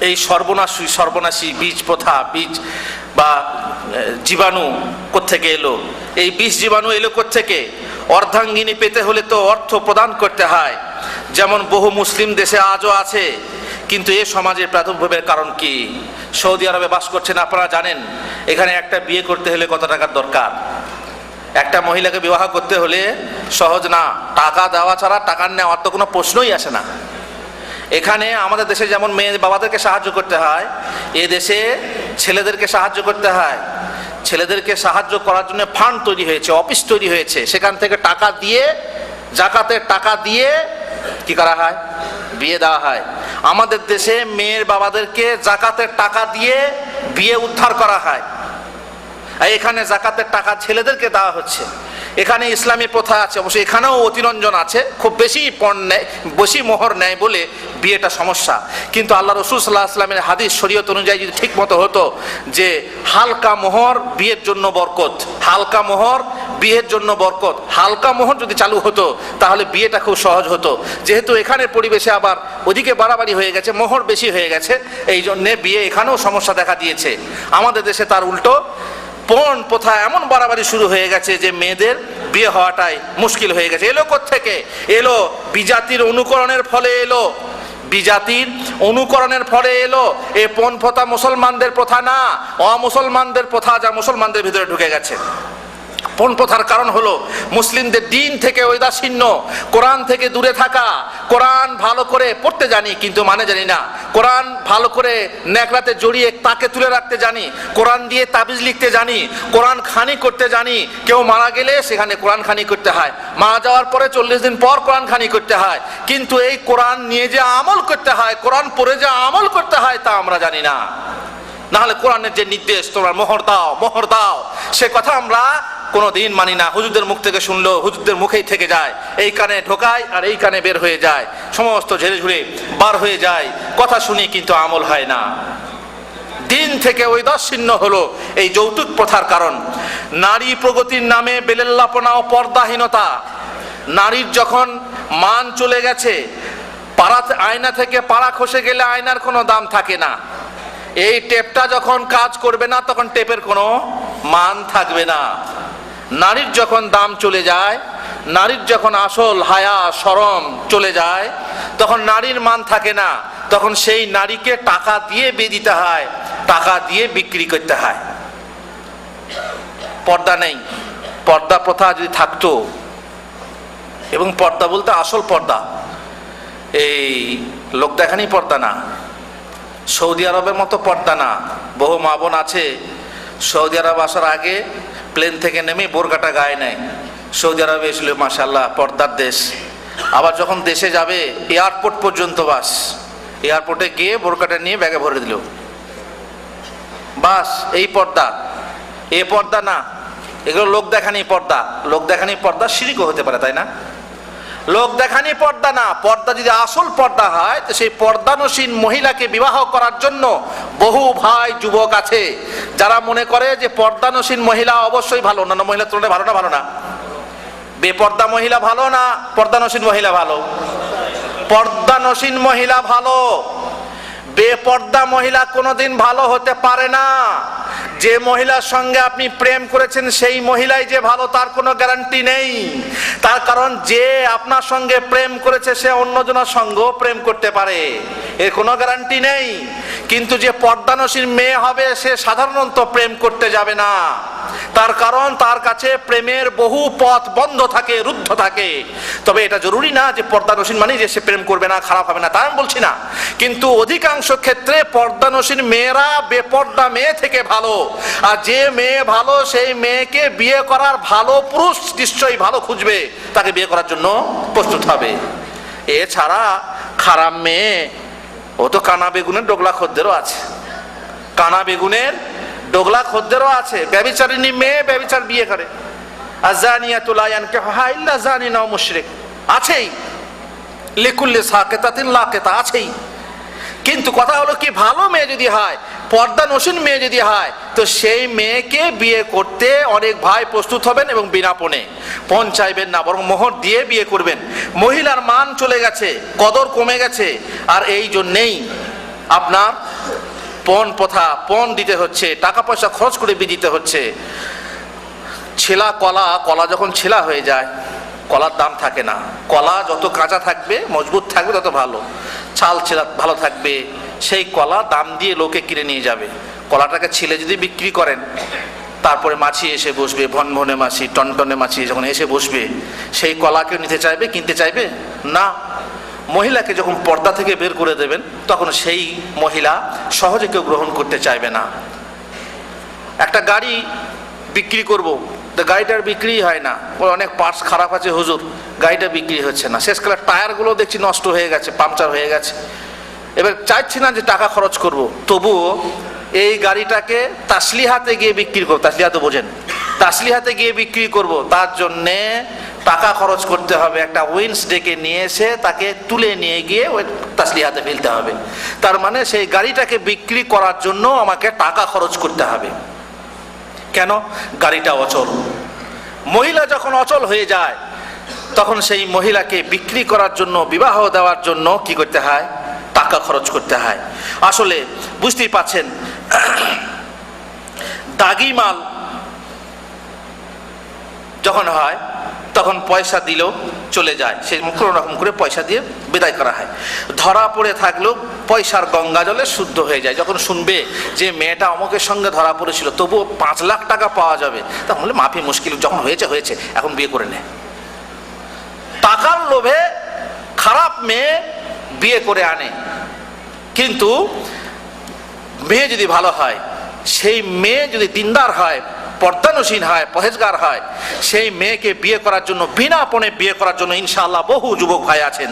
এই সর্বনাশী বীজ প্রথা, বীজ বা জীবাণু কোত্থেকে এলো? এই বিষ জীবাণু এলো কোত্থেকে? অর্ধাঙ্গিনী পেতে হলে তো অর্থ প্রদান করতে হয়, যেমন বহু মুসলিম দেশে আজও আছে। কিন্তু এ সমাজের প্রাদুর্ভাবের কারণ কি? সৌদি আরবে বাস করছেন, আপনারা জানেন এখানে একটা বিয়ে করতে হলে কত টাকার দরকার। একটা মহিলাকে বিবাহ করতে হলে সহজ না, টাকা দেওয়া ছাড়া টাকার নেওয়ার তো কোনো প্রশ্নই আসে না। এখানে আমাদের দেশে যেমন মেয়ে বাবাদেরকে সাহায্য করতে হয়, এ দেশে ছেলেদেরকে সাহায্য করতে হয়। ছেলেদেরকে সাহায্য করার জন্য ফান্ড তৈরি হয়েছে, অফিস তৈরি হয়েছে, সেখান থেকে টাকা দিয়ে, জাকাতের টাকা দিয়ে কি করা হয়? বিয়ে দেওয়া হয়। আমাদের দেশে মেয়ের বাবাদেরকে জাকাতের টাকা দিয়ে বিয়ে উদ্ধার করা হয়। এখানে জাকাতের টাকা ছেলেদেরকে দেওয়া হচ্ছে। এখানে ইসলামী প্রথা আছে, অবশ্য এখানেও অতিরঞ্জন আছে, খুব বেশি পণ নেয়, বেশি মোহর নেয় বলে বিয়েটা সমস্যা। কিন্তু আল্লাহ রসুল সাল্লাল্লাহু আলাইহি ওয়াসাল্লামের হাদিস শরীয়ত অনুযায়ী যদি ঠিক মতো হতো যে হালকা মোহর বিয়ের জন্য বরকত, হালকা মোহর বিয়ের জন্য বরকত, হালকা মোহর যদি চালু হতো তাহলে বিয়েটা খুব সহজ হতো। যেহেতু এখানের পরিবেশে আবার ওদিকে বাড়াবাড়ি হয়ে গেছে, মোহর বেশি হয়ে গেছে, এই জন্যে বিয়ে এখানেও সমস্যা দেখা দিয়েছে। আমাদের দেশে তার উল্টো পণ প্রথা এমন বাড়াবাড়ি শুরু হয়ে গেছে যে মেয়েদের বিয়ে হওয়াটাই মুশকিল হয়ে গেছে। এলো কোত্থেকে? এলো বিজাতির অনুকরণের ফলে এলো, বিজাতির অনুকরণের ফলে এলো। এ পণ প্রথা মুসলমানদের প্রথা না, অমুসলমানদের প্রথা, যা মুসলমানদের ভিতরে ঢুকে গেছে। পণ প্রথার কারণ হলো মুসলিমদের দিন থেকে ঔদাসীন্য, কোরআন থেকে দূরে থাকা। কোরআন ভালো করে পড়তে জানি কিন্তু মানে জানি না, কোরআন ভালো করে নেকড়াতে জড়িয়ে তাকে তুলে রাখতে জানি, কোরআন দিয়ে তাবিজ লিখতে জানি, কোরআন খানি করতে জানি। কেউ মারা গেলে সেখানে কোরআন খানি করতে হয়, মারা যাওয়ার পরে 40 দিন পর কোরআন খানি করতে হয়। কিন্তু এই কোরআন নিয়ে যে আমল করতে হয়, কোরআন পড়ে যে আমল করতে হয় তা আমরা জানি না। নাহলে কোরআনের যে নির্দেশ তোমরা মোহর দাও, মোহর দাও, সে কথা আমরা কোনোদিন মানি না। হুজুরদের মুখ থেকে শুনলো হুজুরদের মুখেই থেকে যায়, এই কানে ঢোকায় আর এই কানে বের হয়ে যায়, সমস্ত ঝেড়ে ঝুড়ে বার হয়ে যায়, কথা শুনি কিন্তু আমল হয় না। দিন থেকে ঔদাসীন্য হলো এই যৌতুক প্রথার কারণ। নারী প্রগতির নামে বেলেল্লাপনা ও পর্দাহীনতা। নারীর যখন মান চলে গেছে, আয়না থেকে পাড়া খসে গেলে আয়নার কোনো দাম থাকে না। এই টেপটা যখন কাজ করবে না তখন টেপের কোনো মান থাকবে না। নারীর যখন দাম চলে যায়, নারীর যখন আসল হায়া শরম চলে যায়, তখন নারীর মান থাকে না। তখন সেই নারীকে টাকা দিয়ে বিয়ে দিতে হয়, টাকা দিয়ে বিক্রি করতে হয়। পর্দা নেই। পর্দা প্রথা যদি থাকতো, এবং পর্দা বলতে আসল পর্দা, এই লোক দেখানি পর্দা না, সৌদি আরবের মতো পর্দা না। বহু মা বোন আছে সৌদি আরব আসার আগে প্লেন থেকে নেমে বোরকাটা গায়ে নেয়। সৌদি আরবে এসলে মাশাআল্লাহ পর্দার দেশ। আবার যখন দেশে যাবে এয়ারপোর্ট পর্যন্ত, বাস এয়ারপোর্টে গিয়ে বোরকাটা নিয়ে ব্যাগে ভরে দিল, বাস এই পর্দা। এ পর্দা না, এগুলো লোক দেখানি পর্দা। লোক দেখানি পর্দা শিরকও হতে পারে, তাই না? লোক দেখানি পর্দা না। পর্দা যদি আসল পর্দা হয় তো সেই পর্দানসীন মহিলাকে বিবাহ করার জন্য বহু ভাই যুবক আছে যারা মনে করে যে পর্দানসীন মহিলা অবশ্যই ভালো, অন্যান্য মহিলার তুলনায় ভালো না? ভালো না? বেপর্দা মহিলা ভালো না পর্দানসীন মহিলা ভালো? পর্দানসীন মহিলা ভালো। বেপর্দা মহিলা কোনোদিন ভালো হতে পারে না। যে মহিলার সঙ্গে আপনি প্রেম করেছেন সেই মহিলাই যে ভালো তার কোনো গ্যারান্টি নেই। তার কারণ যে আপনার সঙ্গে প্রেম করেছে সে অন্যজনের সঙ্গেও প্রেম করতে পারে, এর কোনো গ্যারান্টি নেই। কিন্তু যে পর্দানসীন মেয়ে হবে সে সাধারণত প্রেম করতে যাবে না, তার কারণ তার কাছে প্রেমের বহু পথ বন্ধ থাকে, রুদ্ধ থাকে। তবে এটা জরুরি না যে পর্দানসীন মানে যে সে প্রেম করবে না, খারাপ হবে না, তা আমি বলছি না। কিন্তু অধিকাংশ ক্ষেত্রে পর্দানসীন মেয়েরা বেপর্দা মেয়ে থেকে ভালো। আর যে মেয়ে ভালো সেই মেয়েকে বিয়ে করার ভালো পুরুষ নিশ্চয়ই ভালো খুঁজবে, তাকে বিয়ে করার জন্য প্রস্তুত হবে। এছাড়া খারাপ মেয়ে, ও তো কানা বেগুনের ডোগলা খদ্দেরও আছে, কানা বেগুনের ডোগলা খদ্দেরও আছে। ব্যভিচারিণী মেয়ে ব্যভিচার বিয়ে করে, আযানিয়াতু লা ইয়ানকিহুহা ইল্লা যানিন আও মুশরিক, আছেই। লিকুল্লি সাকিতাতিন লাকিতা, আছেই। কিন্তু কথা হলো কি, ভালো মেয়ে যদি হয়, পর্দানসীন মেয়ে যদি হয়, তো সেই মেয়েকে বিয়ে করতে অনেক ভাই প্রস্তুত হবেন এবং বিনা পণ চাইবেন না, বরং মোহর দিয়ে বিয়ে করবেন। মহিলার মান চলে গেছে, কদর কমে গেছে। আর এই জন্যেই আপনার পণ প্রথা, পণ দিতে হচ্ছে, টাকা পয়সা খরচ করে বিয়ে দিতে হচ্ছে। ছেলা কলা, কলা যখন ছেলা হয়ে যায় কলার দাম থাকে না। কলা যত কাঁচা থাকবে, মজবুত থাকবে, তত ভালো। চাল ছেলা ভালো থাকবে, সেই কলা দাম দিয়ে লোকে কিনে নিয়ে যাবে। কলাটাকে ছিলে যদি বিক্রি করেন, তারপরে মাছি এসে বসবে, ভনভনে মাছি, টনটনে মাছি যখন এসে বসবে, সেই কলা কেউ নিতে চাইবে, কিনতে চাইবে না। মহিলাকে যখন পর্দা থেকে বের করে দেবেন, তখন সেই মহিলা সহজে কেউ গ্রহণ করতে চাইবে না। একটা গাড়ি বিক্রি করব, তো গাড়িটার বিক্রি হয় না, অনেক পার্টস খারাপ আছে হুজুর, গাড়িটা বিক্রি হচ্ছে না। শেষকালে টায়ারগুলো দেখছি নষ্ট হয়ে গেছে, পাংচার হয়ে গেছে। এবার চাইছি না যে টাকা খরচ করব, তবুও এই গাড়িটাকে তাসলিহাতে গিয়ে বিক্রি করবো। তাসলিহাতে বোঝেন, তাসলিহাতে গিয়ে বিক্রি করব, তার জন্যে টাকা খরচ করতে হবে। একটা উইন্স ডেকে নিয়ে এসে তাকে তুলে নিয়ে গিয়ে ওই তাসলিহাতে ফেলতে হবে। তার মানে সেই গাড়িটাকে বিক্রি করার জন্য আমাকে টাকা খরচ করতে হবে। কেন? গাড়িটা অচল। মহিলা যখন অচল হয়ে যায়, তখন সেই মহিলাকে বিক্রি করার জন্য, বিবাহ দেওয়ার জন্য কি করতে হয়? টাকা খরচ করতে হয়। আসলে বুঝতেই পাচ্ছেন, দাগি মাল যখন হয় তখন পয়সা দিলেও চলে যায়, সে কোনো রকম করে পয়সা দিয়ে বিদায় করা হয়। ধরা পড়ে থাকলেও পয়সার গঙ্গা জলে শুদ্ধ হয়ে যায়। যখন শুনবে যে মেয়েটা অমুকের সঙ্গে ধরা পড়েছিল, তবুও 5 লাখ টাকা পাওয়া যাবে, তাহলে মাফি মুশকিল, যখন হয়েছে হয়েছে, এখন বিয়ে করে নেয়। টাকার লোভে খারাপ মেয়ে বিয়ে করে আনে। কিন্তু মেয়ে যদি ভালো হয়, সেই মেয়ে যদি দিনদার হয়, পর্দানুসীন হয়, পহেজগার হয়, সেই মেয়েকে বিয়ে করার জন্য, বিনা পণে বিয়ে করার জন্য ইনশাআল্লাহ বহু যুবক ভাই আছেন।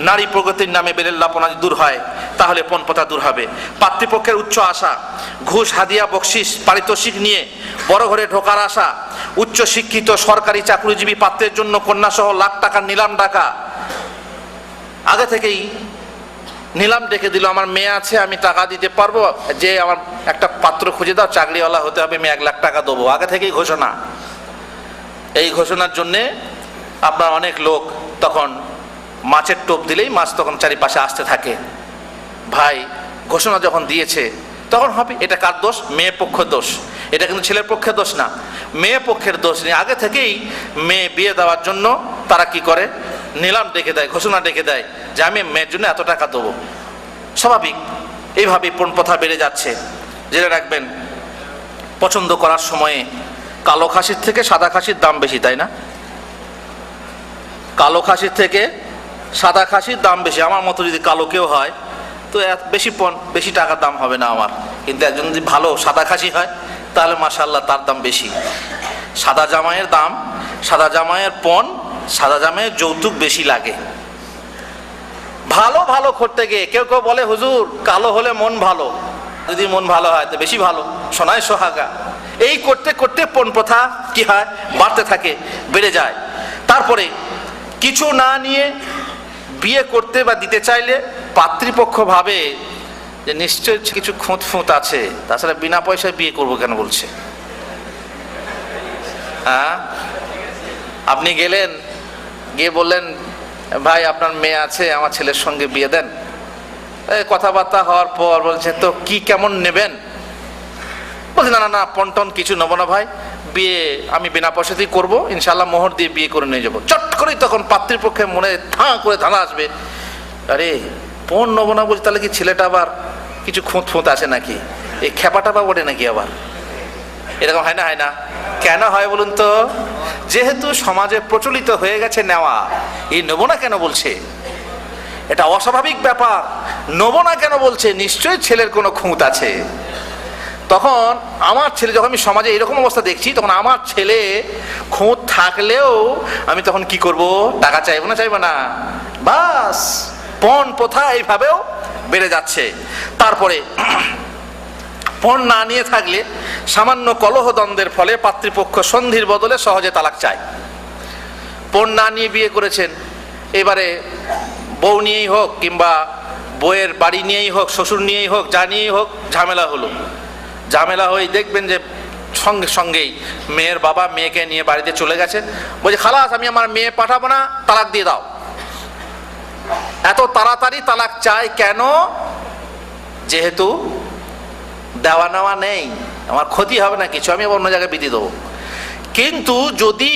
নারী প্রগতির নামে বেলেল্লাপনা দূর হয়, তাহলে পণ প্রথা দূর হবে। পাতৃপক্ষের উচ্চ আশা, ঘুষ, হাদিয়া, বকশিস, পারিতোষিক নিয়ে বড় ঘরে ঢোকার আশা, উচ্চ শিক্ষিত সরকারি চাকরিজীবী পাত্রের জন্য কন্যাসহ লাখ টাকার নিলাম ডাকা। আগে থেকেই নিলাম ডেকে দিল, আমার মেয়ে আছে, আমি টাকা দিতে পারবো, যে আমার একটা পাত্র খুঁজে দাও, চাকরিওয়ালা হতে হবে, আমি 1 লাখ টাকা দেবো। আগে থেকেই ঘোষণা। এই ঘোষণার জন্যে আপনার অনেক লোক তখন মাছের টোপ দিলেই মাছ তখন চারিপাশে আসতে থাকে। ভাই ঘোষণা যখন দিয়েছে, তখন হবে এটা কার দোষ? মেয়ে পক্ষের দোষ। এটা কিন্তু ছেলের পক্ষের দোষ না, মেয়ে পক্ষের দোষ নেই। আগে থেকেই মেয়ে বিয়ে দেওয়ার জন্য তারা কি করে? নিলাম ডেকে দেয়, ঘোষণা ডেকে দেয় যে আমি মেয়ের জন্য এত টাকা দেবো। স্বাভাবিক, এইভাবেই পণ প্রথা বেড়ে যাচ্ছে। জেনে রাখবেন, পছন্দ করার সময়ে কালো খাসির থেকে সাদা খাসির দাম বেশি, তাই না? কালো খাসির থেকে সাদা খাসির দাম বেশি। আমার মতো যদি কালো কেউ হয়, তো বেশি টাকার দাম হবে না আমার। কিন্তু একজন যদি ভালো সাদা খাসি হয়, তাহলে মাশাআল্লাহ তার দাম বেশি। সাদা জামাইয়ের দাম, সাদা জামাইয়ের পণ, সাদা জামাইয়ের যৌতুক বেশি লাগে। ভালো ভালো করতে গিয়ে কেউ কেউ বলে হুজুর কালো হলে মন ভালো। যদি মন ভালো হয় তো বেশি ভালো, সোনায় সোহাগা। এই করতে করতে পণ প্রথা কি হয়? বাড়তে থাকে, বেড়ে যায়। তারপরে কিছু না নিয়ে বিয়ে করতে বা দিতে চাইলে পাত্রীপক্ষ ভাবে যে নিশ্চয় কিছু খুঁত ফুঁত আছে, তাছাড়া বিনা পয়সায় বিয়ে করবো কেন বলছে। হ্যাঁ, আপনি গেলেন, গিয়ে বললেন ভাই আপনার মেয়ে আছে, আমার ছেলের সঙ্গে বিয়ে দেন। কথাবার্তা হওয়ার পর বলছে তো কি কেমন নেবেন? বলছে না না না, পন্টন কিছু নেবো না ভাই, বিয়ে আমি বিনা পয়সাতেই করবো, ইনশাল্লাহ মোহর দিয়ে বিয়ে করে নিয়ে যাবো। চট করেই তখন পাত্রীপক্ষের মনে ধাঁ করে ধানা আসবে, আরে পণ নেবো না বলছে, তাহলে কি ছেলেটা আবার কিছু খুঁত ফুঁত আছে নাকি, এই খেপাটা বা ওঠে নাকি আবার? এরকম হয় না? হয় না? কেন হয় বলুন তো? যেহেতু সমাজে প্রচলিত হয়ে গেছে নেওয়া, এই নেবো না কেন বলছে, এটা অস্বাভাবিক ব্যাপার। নেবো না কেন বলছে, নিশ্চয়ই ছেলের কোনো খুঁত আছে। তখন আমার ছেলে, যখন আমি সমাজে এরকম অবস্থা দেখছি, তখন আমার ছেলে খুঁত থাকলেও আমি তখন কি করব? টাকা চাইবো না? চাইবো না? বাস, পণ প্রথা এইভাবেও বেড়ে যাচ্ছে। তারপরে পণ না নিয়ে থাকলে সামান্য কলহ দ্বন্দ্বের ফলে পাত্রীপক্ষ সন্ধির বদলে সহজে তালাক চায়। পণ না নিয়ে বিয়ে করেছেন, এবারে বউ নিয়েই হোক কিংবা বউয়ের বাড়ি নিয়েই হোক, শ্বশুর নিয়েই হোক, যা নিয়েই হোক, ঝামেলা হলো। ঝামেলা হয়ে দেখবেন যে সঙ্গে সঙ্গেই মেয়ের বাবা মেয়েকে নিয়ে বাড়িতে চলে গেছে, বলছে খালাস আমি আমার মেয়ে পাঠাবো না, তালাক দিয়ে দাও। এত তাড়াতাড়ি তালাক চাই কেন? যেহেতু দেওয়া নেওয়া নেই, আমার ক্ষতি হবে না কিছু, আমি অন্য জায়গায় বিধি দেবো। কিন্তু যদি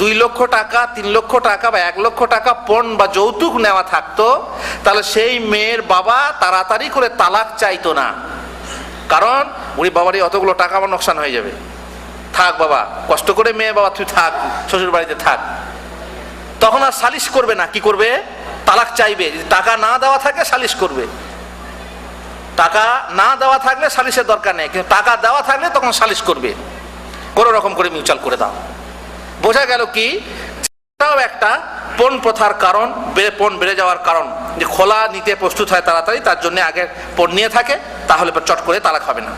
2 লক্ষ টাকা, 3 লক্ষ টাকা বা 1 লক্ষ টাকা পণ বা যৌতুক নেওয়া থাকতো, তাহলে সেই মেয়ের বাবা তাড়াতাড়ি করে তালাক চাইতো না। কারণ উনি বাবারই অতগুলো টাকা আমার নোকসান হয়ে যাবে, থাক বাবা, কষ্ট করে মেয়ে বাবা তুই থাক, শ্বশুর বাড়িতে থাক। তখন আর সালিশ করবে না, কি করবে? তালাক চাইবে। যদি টাকা না দেওয়া থাকে সালিশ করবে, টাকা না দেওয়া থাকলে সালিশের দরকার নেই, কিন্তু টাকা দেওয়া থাকলে তখন সালিশ করবে, কোনো রকম করে মিউচুয়াল করে দাও। বোঝা গেল কি, এটাও একটা পণ প্রথার কারণ, পণ বেড়ে যাওয়ার কারণ, যে খোলা নিতে প্রস্তুত হয় তাড়াতাড়ি, তার জন্য আগে পণ নিয়ে থাকে, তাহলে চট করে তালাক হবে না।